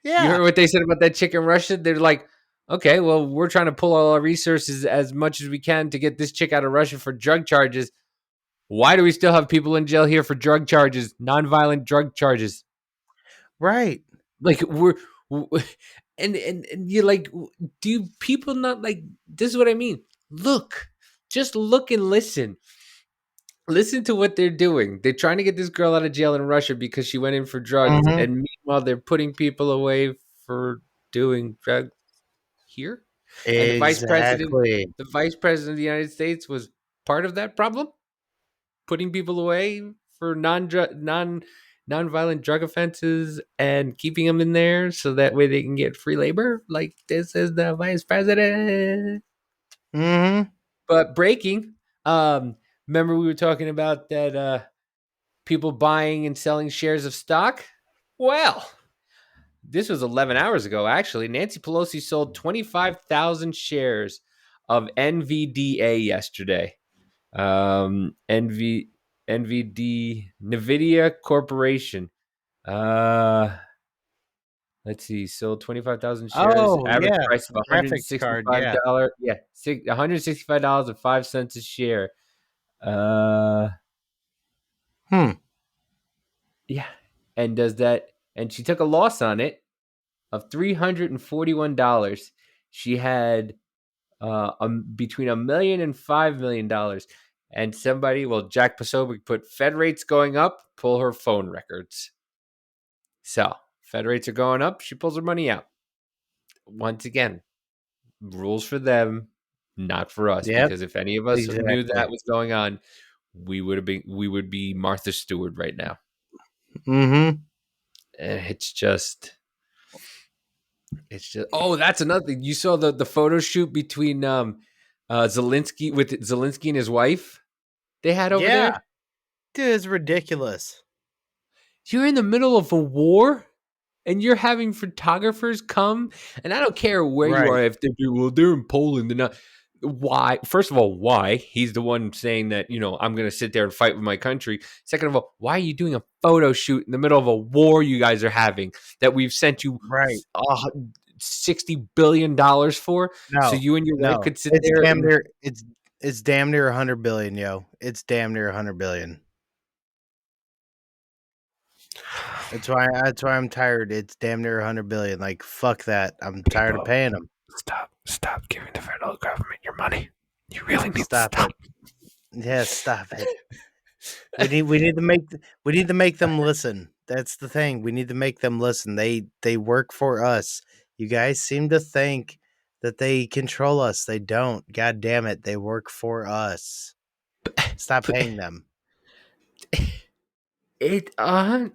You Yeah. heard what they said about that chick in Russia? They're like, okay, well, we're trying to pull all our resources as much as we can to get this chick out of Russia for drug charges. Why do we still have people in jail here for drug charges, nonviolent drug charges? Right. Like and you're like, do people not like? This is what I mean. Look, just look and listen. Listen to what they're doing. They're trying to get this girl out of jail in Russia because she went in for drugs, Mhm. and meanwhile they're putting people away for doing drugs here. And Exactly. the vice president of the United States was part of that problem, putting people away for non-violent drug offenses and keeping them in there so that way they can get free labor. Like this is the vice president. Mhm. But breaking, remember we were talking about that people buying and selling shares of stock? Well, this was 11 hours ago, actually. Nancy Pelosi sold 25,000 shares of NVDA yesterday. NVD, NVIDIA Corporation. Uh, let's see. Sold 25,000 shares. Oh, Average yeah. price of Graphics card, yeah. $165. Yeah, $165.05 a share. Uh, Hmm. yeah. And does that, and she took a loss on it of $341. She had between $1 million and $5 million. And somebody, well, Jack Posobiec put Fed rates going up, pull her phone records. So Fed rates are going up, she pulls her money out. Once again, rules for them, not for us. Yep. Because if any of us knew Exactly. that was going on, we would be Martha Stewart right now. Mhm. It's just oh, that's another thing. You saw the photo shoot between Zelensky with Zelensky and his wife they had over Yeah. there. Dude, it's ridiculous. You're in the middle of a war and you're having photographers come, and I don't care where you are. Right. If they're in Poland, they're not. Why? First of all, why? He's the one saying that, I'm going to sit there and fight with my country. Second of all, why are you doing a photo shoot in the middle of a war you guys are having that we've sent you Right. $60 billion for? So No. you and your wife No. could sit It's there damn and near it's damn near 100 billion, yo. It's damn near 100 billion. That's why I'm tired. It's damn near 100 billion. Like fuck that. I'm tired of paying them. stop giving the federal government your money. You really need Stop it. Yeah, stop it. We need to make them listen. That's the thing. We need to make them listen. They work for us. You guys seem to think that they control us. They don't. God damn it. They work for us. Stop paying them. It I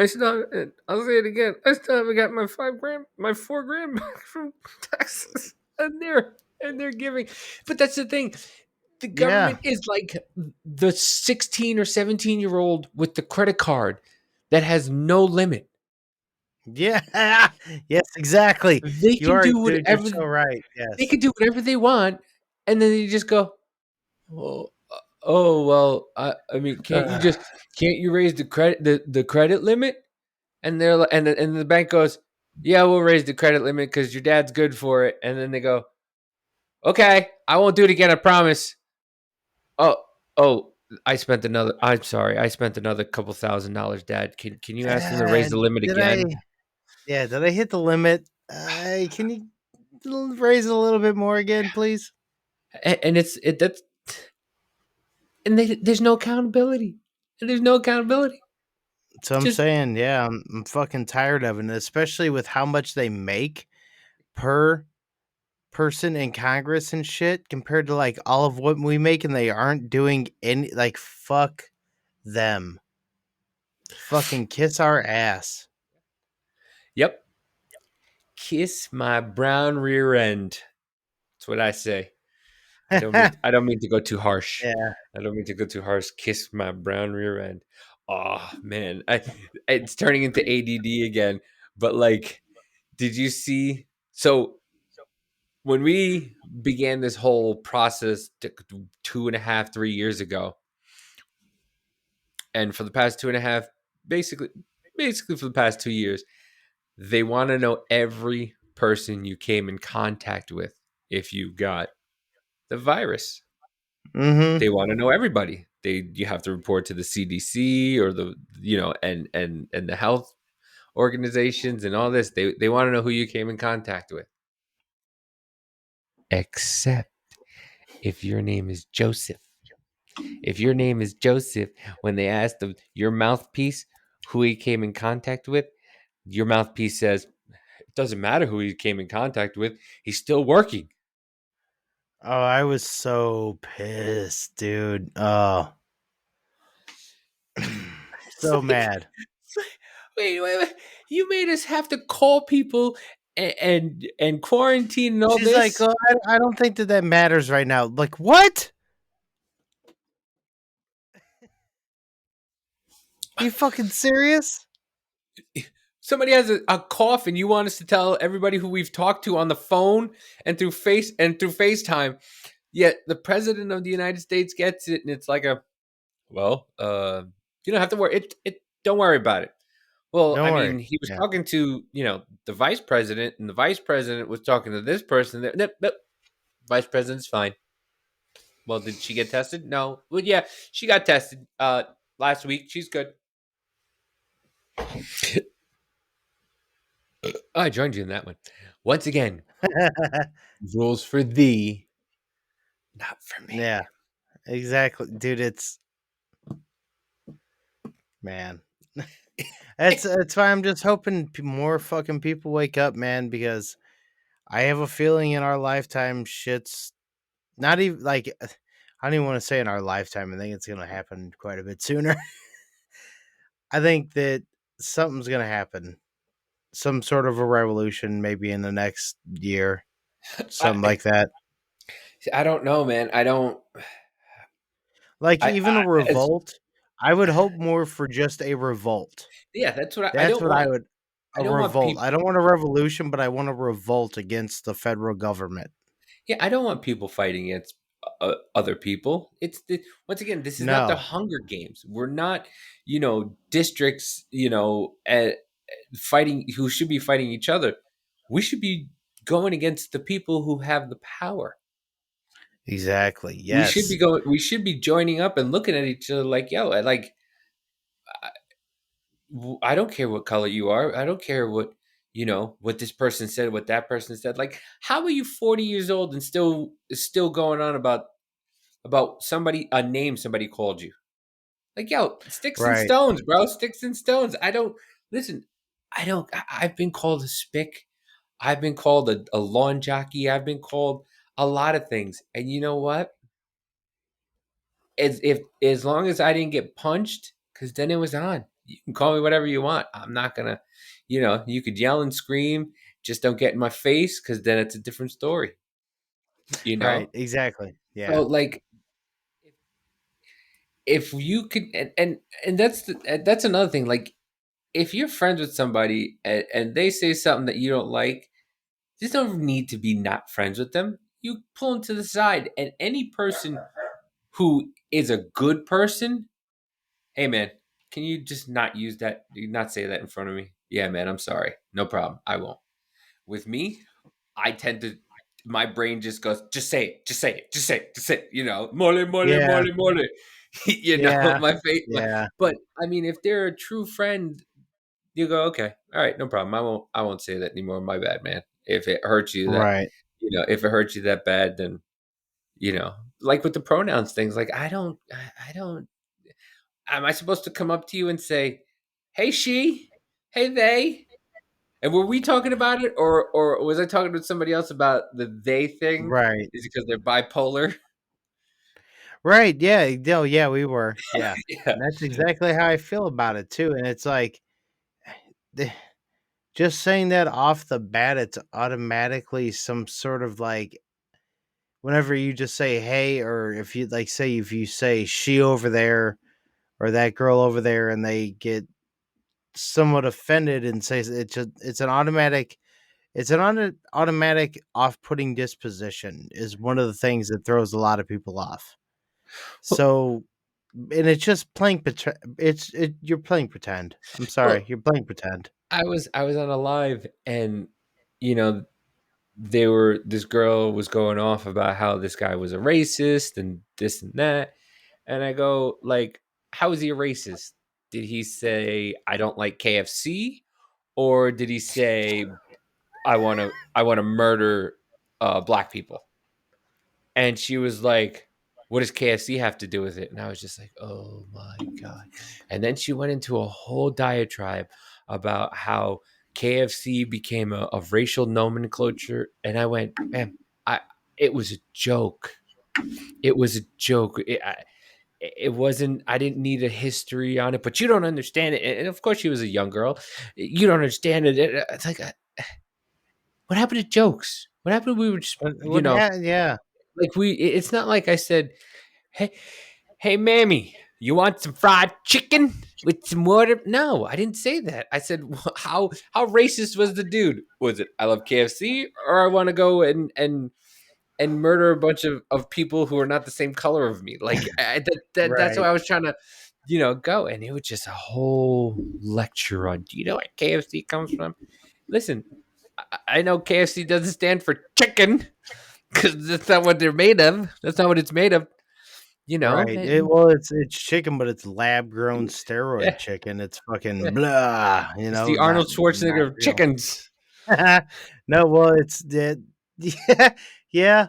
still I'll say it again. I still haven't got my $5,000, my $4,000 back from taxes, and they're giving. But that's the thing. The Yeah. government is like the 16 or 17-year-old with the credit card that has no limit. Yeah. Yes, exactly. They You can are, do dude. You're whatever so right. they Yes. can do whatever they want, and then they just go, oh well. I mean, can't you raise the credit limit? And they're and the bank goes, yeah, we'll raise the credit limit because your dad's good for it. And then they go, okay, I won't do it again, I promise. Oh, oh, I'm sorry, I spent another couple $1,000, Dad. Can you ask them to raise the limit Did I? again? Yeah. Did I hit the limit? Can you raise it a little bit more again, please? And that's and there's no accountability. And there's no accountability. So I'm Just saying, yeah, I'm fucking tired of it, and especially with how much they make per person in Congress and shit compared to like all of what we make, and they aren't doing any like fuck them. Fucking kiss our ass. yep. Kiss my brown rear end. That's what I say. I don't mean to go too harsh. Yeah. I don't mean to go too harsh. Kiss my brown rear end. Oh man, it's turning into ADD again. But like, did you see? So when we began this whole process 2.5, 3 years ago, and for the past 2.5, basically for the past 2 years, they want to know every person you came in contact with if you got the virus. Mm-hmm. They want to know everybody. You have to report to the CDC or the and the health organizations and all this. They want to know who you came in contact with. Except if your name is Joseph. If your name is Joseph, when they asked your mouthpiece who he came in contact with, your mouthpiece says, it doesn't matter who he came in contact with. He's still working. Oh, I was so pissed, dude. Oh, It's so like, mad. it's like, wait. You made us have to call people and quarantine and all She's like, this. oh, I don't think that matters right now. Like, what? Are you fucking serious? Somebody has a cough and you want us to tell everybody who we've talked to on the phone and through FaceTime. Yet the president of the United States gets it, and it's like you don't have to worry. It don't worry about it. Well, Don't I worry. mean, he was Yeah. talking to the vice president, and the vice president was talking to this person. Nope. Vice president's fine. Well, did she get tested? No. Well, yeah, she got tested last week. She's good. I joined you in that one. Once again, rules for thee, not for me. Yeah, exactly, dude. It's man. That's why I'm just hoping more fucking people wake up, man. Because I have a feeling in our lifetime, shit's not even like I don't even want to say in our lifetime. I think it's gonna happen quite a bit sooner. I think that something's gonna happen, some sort of a revolution, maybe in the next year, something I, like that. I don't know, man. I don't. Like even a It's, revolt. I would hope more for just a revolt. yeah, that's what I That's don't what I want. would. I A don't want revolt. people. I don't want a revolution, but I want a revolt against the federal government. Yeah, I don't want people fighting against other people. Once again, this is not the No, Hunger Games. We're not, districts, fighting who should be fighting each other. We should be going against the people who have the power. exactly. We should be Yes. going. We should be joining up and looking at each other like, yo, I don't care what color you are. I don't care what this person said, what that person said. Like, how are you 40 years old and still going on about somebody a name somebody called you? Like, yo, sticks and Right. stones, bro. Sticks and stones. I don't listen. I don't. I've been called a spick. I've been called a lawn jockey. I've been called a lot of things. And you know what? As long as I didn't get punched, because then it was on. You can call me whatever you want. I'm not gonna, you could yell and scream. Just don't get in my face, because then it's a different story. You Right. know. Exactly. So Yeah. like, if you could, and that's another thing. Like, if you're friends with somebody and they say something that you don't like, there's no need to be not friends with them. You pull them to the side, and any person who is a good person, hey man, can you just not use that? Not say that in front of me? Yeah, man, I'm sorry. No problem. I won't. With me, I tend to. My brain just goes, just say it, just say it, just say it, just say it. Yeah. Mole. Yeah. My face. Yeah. But I mean, if they're a true friend, you go, okay, all right, no problem. I won't say that anymore. My bad, man. If it hurts you Right. if it hurts you that bad, then like with the pronouns things, like I don't. Am I supposed to come up to you and say, "Hey, she," "Hey, they"? And were we talking about it, or was I talking to somebody else about the they thing? Right. Is it because they're bipolar? Right. Yeah. No. Yeah. We were. Yeah. Yeah. And that's exactly how I feel about it too. And it's like, the- just saying that off the bat, it's automatically some sort of like whenever you just say hey, or if you like say if you say she over there or that girl over there, and they get somewhat offended and says it's an automatic automatic off-putting disposition is one of the things that throws a lot of people off. So, and it's just playing you're playing pretend. I'm sorry, Well, you're playing pretend. I was on a live, and you know this girl was going off about how this guy was a racist and this and that, and I go like, how is he a racist? Did he say I don't like KFC, or did he say I want to murder black people? And she was like, what does KFC have to do with it? And I was just like, oh my God. And then she went into a whole diatribe about how KFC became a racial nomenclature. And I went, man, it was a joke. It was a joke. It wasn't, I didn't need a history on it, but you don't understand it. And of course, she was a young girl. You don't understand it. It's like, what happened to jokes? What happened? We were just, Yeah. like it's not like I said, hey, hey, mammy, you want some fried chicken with some water? No, I didn't say that. I said, how racist was the dude? Was it, I love KFC, or I want to go and murder a bunch of people who are not the same color of me? Like that's Right. what I was trying to, go. And it was just a whole lecture on, do you know where KFC comes from? Listen, I know KFC doesn't stand for chicken, because that's not what they're made of. That's not what it's made of. Right. It's chicken, but it's lab grown steroid chicken. It's fucking blah. It's the Arnold Schwarzenegger of real. chickens. No, well, it's that. Yeah, yeah.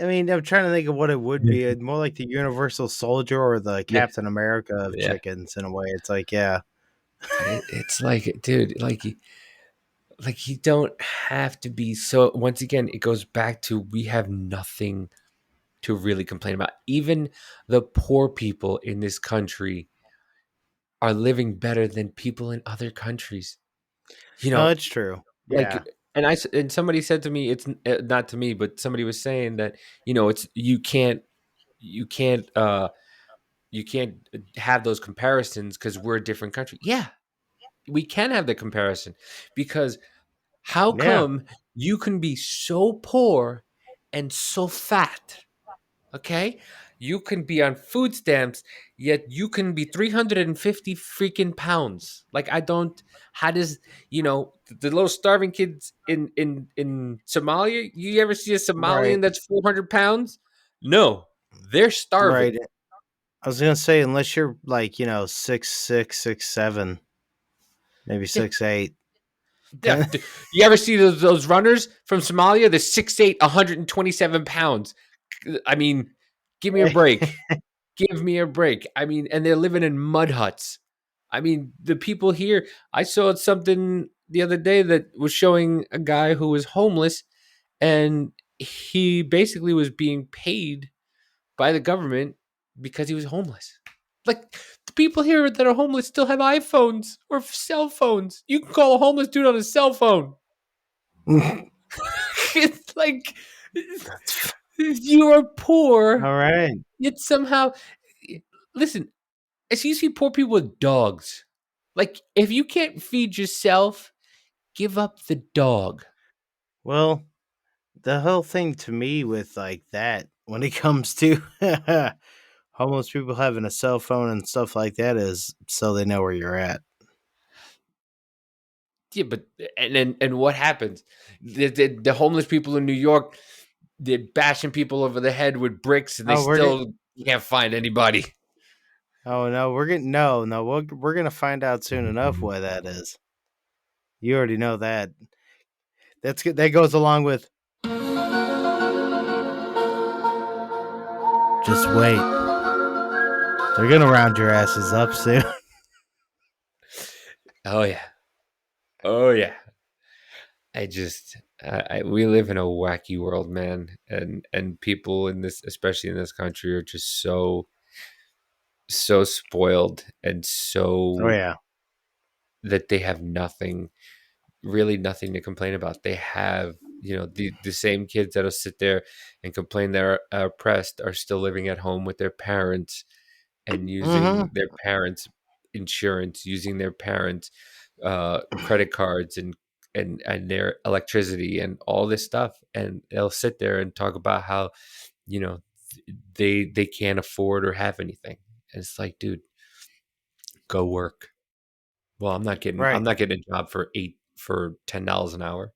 I mean, I'm trying to think of what it would be. More like the Universal Soldier or the Yeah. Captain America of Yeah. chickens in a way. It's like, yeah. It's like, dude, like you don't have to be so. Once again, it goes back to, we have nothing to really complain about. Even the poor people in this country are living better than people in other countries. No, it's true. Like, Yeah. and somebody said to me, it's not to me, but somebody was saying that, it's, you can't have those comparisons because we're a different country. Yeah, we can have the comparison, because how Yeah. come you can be so poor and so fat? Okay, you can be on food stamps, yet you can be 350 freaking pounds. Like, I don't. How does, the little starving kids in Somalia? You ever see a Right. Somalian that's 400 pounds? No, they're starving. Right. I was gonna say, unless you're like, 6'6", 6'7", maybe Yeah, 6'8". yeah. You ever see those runners from Somalia? They're 6'8", 127 pounds. I mean, give me a break. Give me a break. I mean, and they're living in mud huts. I mean, the people here, I saw something the other day that was showing a guy who was homeless, and he basically was being paid by the government because he was homeless. Like, the people here that are homeless still have iPhones or cell phones. You can call a homeless dude on a cell phone. It's like, you are poor, All right. yet somehow, listen, as you see poor people with dogs. Like, if you can't feed yourself, give up the dog. Well, the whole thing to me with like that, when it comes to homeless people having a cell phone and stuff like that, is so they know where you're at. Yeah, but and what happens? The homeless people in New York, they're bashing people over the head with bricks, and they Oh, we're get, still can't find anybody. oh no, we're getting no, we're gonna find out soon enough why that is. You already know that. That's good. That goes along with just wait. They're gonna round your asses up soon. Oh yeah, oh yeah. We live in a wacky world, man, and people in this, especially in this country, are just so spoiled, and Oh so yeah. that they have nothing, really nothing to complain about. They have, the same kids that'll sit there and complain they're oppressed are still living at home with their parents, and Mm-hmm. using their parents' insurance, using their parents' credit cards, and their electricity and all this stuff. And they'll sit there and talk about how, you know, they can't afford or have anything. And it's like, dude, go work. Well, I'm Right. not getting a job for $10 an hour.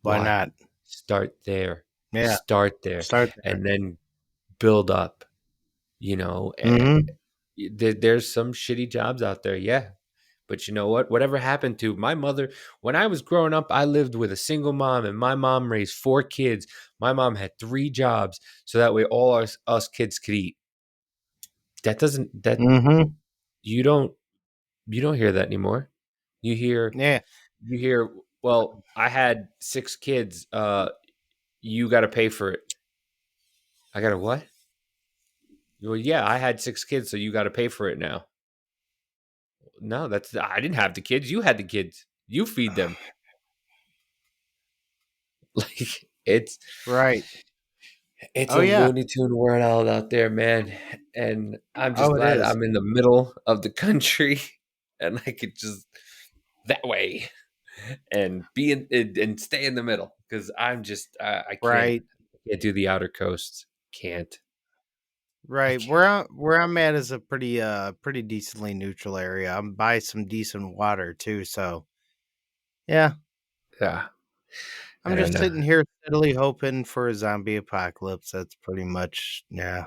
Why Why? not? Start there. Yeah. Start there, Start there. and then build up. You know, Mm-hmm. there's some shitty jobs out there, yeah, But you know what? Whatever happened to my mother, when I was growing up, I lived with a single mom, and my mom raised 4 kids. My mom had 3 jobs, so that way all us kids could eat. That doesn't that Mm-hmm. you don't you don't hear that anymore. You hear Yeah. you hear, well, I had 6 kids. You got to pay for it. I got to what? Well, yeah, I had 6 kids, so you got to pay for it now. No, I didn't have the kids. You had the kids. You feed them. Like Right. it's Oh a yeah. Looney Tune world out there, man. And I'm just Oh, it glad is. I'm in the middle of the country and I could just that way and be and stay in the middle because I'm just Right. I can't do the outer coast. Can't. I Right. can't. Where I'm at is a pretty decently neutral area. I'm by some decent water too, so yeah. Yeah. I'm And just sitting here steadily hoping for a zombie apocalypse. That's pretty much that's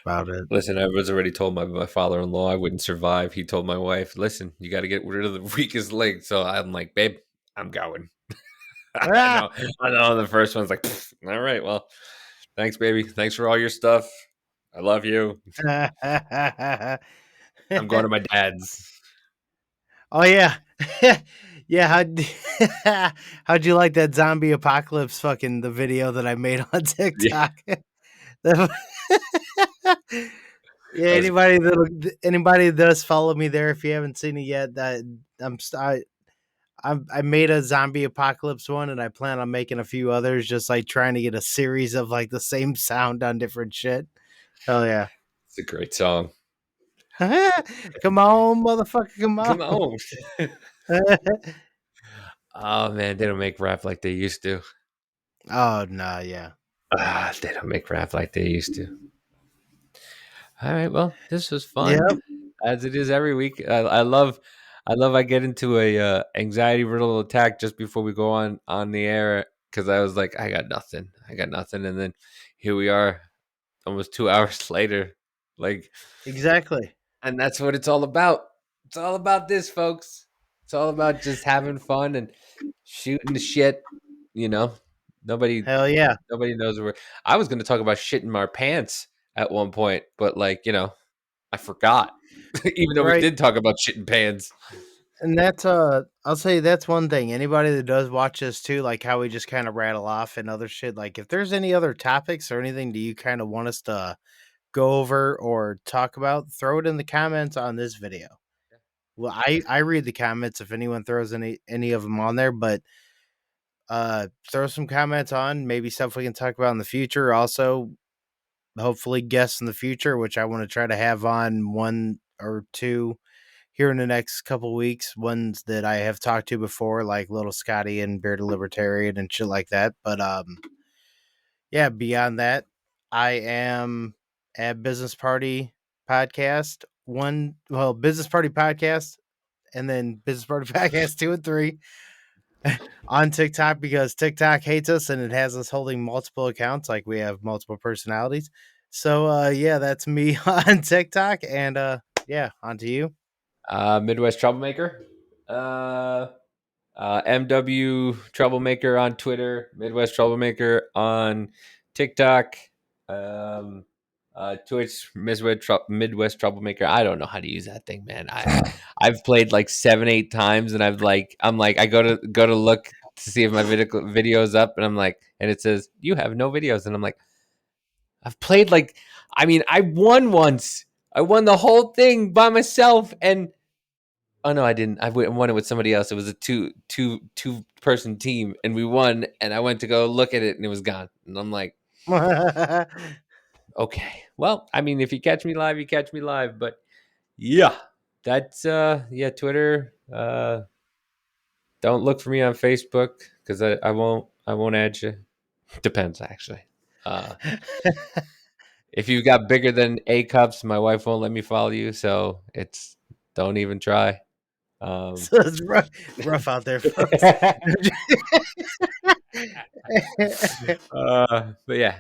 about it. listen, I was already told my father-in-law I wouldn't survive. He told my wife, "Listen, you got to get rid of the weakest link." So I'm like, "Babe, I'm going." I Ah! know. I know. The first one's like, "All right, well, thanks, baby. Thanks for all your stuff. I love you. I'm going to my dad's." Oh yeah. Yeah, how'd you like that zombie apocalypse the video that I made on Yeah, TikTok? The- yeah, that was anybody that does follow me there, if you haven't seen it yet, that I'm st- I made a zombie apocalypse one, and I plan on making a few others, just like trying to get a series of like the same sound on different shit. Hell yeah! it's a great song. Come on, motherfucker, come Come on! on. Oh man, they don't make rap like they used to. Oh no, yeah, They don't make rap like they used to. All right, well, this was fun, yep, as it is every week. I love. I get into a anxiety riddle attack just before we go on the air because I was like, I got nothing, and then here we are, almost 2 hours later. Like, exactly. and that's what it's all about. It's all about this, folks. It's all about just having fun and shooting the shit. You know, nobody Hell yeah, nobody knows where. I was going to talk about shit in my pants at one point, but I forgot. Even though we right. did talk about shit in pants. And that's I'll say that's one thing. Anybody that does watch this too, like how we just kind of rattle off and other shit. Like if there's any other topics or anything, do you kind of want us to go over or talk about? Throw it in the comments on this video. Well, I read the comments if anyone throws any of them on there, but throw some comments on maybe stuff we can talk about in the future. Also, hopefully guests in the future, which I want to try to have on one or two here in the next couple weeks. Ones that I have talked to before, like Little Scotty and Bearded Libertarian and shit like that. But yeah, beyond that, I am at Business Party Podcast Business Party Podcast, and then Business Party Podcast 2 and 3 on TikTok because TikTok hates us and it has us holding multiple accounts, like we have multiple personalities. So yeah, that's me on TikTok, and yeah, on to you. Midwest Troublemaker. MW Troublemaker on Twitter. Midwest Troublemaker on TikTok. Um, Twitch. Midwest Troublemaker. I don't know how to use that thing, man. I've played like 7-8 times, and I go to look to see if my video's up, and I'm like, and it says you have no videos, and I'm like, I've played I won once. I won the whole thing by myself, and oh no, I didn't. Won it with somebody else. It was a two person team, and we won. And I went to go look at it, and it was gone. And I'm like, okay, well, I mean, if you catch me live, you catch me live. But yeah, that's yeah, Twitter. Don't look for me on Facebook because I won't add you. Depends actually. Uh, if you got bigger than A cups, my wife won't let me follow you. So it's don't even try. So it's rough out there, folks. But yeah,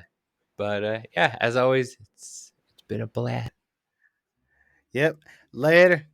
yeah, as always, it's been a blast. Yep. Later.